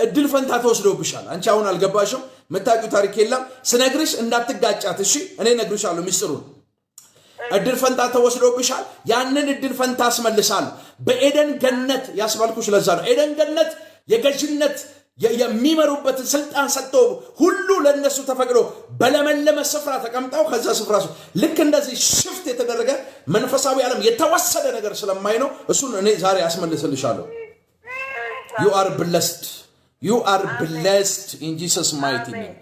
እድል ፈንታ ተወስዶብሻል። አንቺ አሁን አልገባሽም። መታቂው ታሪክ የለም። ስነግርሽ እንዳትጋጫት። እሺ እኔ ነግርሻለሁ ሚስጥሩን። እድል ፈንታ ተወስዶብሻል። ያንን እድል ፈንታ አስመልሳለሁ። በኤደን ገነት ያስባልኩሽ ለዛ ነው። ኤደን ገነት የገዥነት የሚመሩበትን ስልጣን ሰጥቶ ሁሉ ለነሱ ተፈቅዶ በለመለመ ስፍራ ተቀምጠው ከዛ ስፍራ ልክ እንደዚህ ሽፍት የተደረገ መንፈሳዊ ዓለም የተወሰደ ነገር ስለማይ ነው። እሱን እኔ ዛሬ አስመልስልሻለሁ። You are blessed. You are blessed in Jesus' mighty name.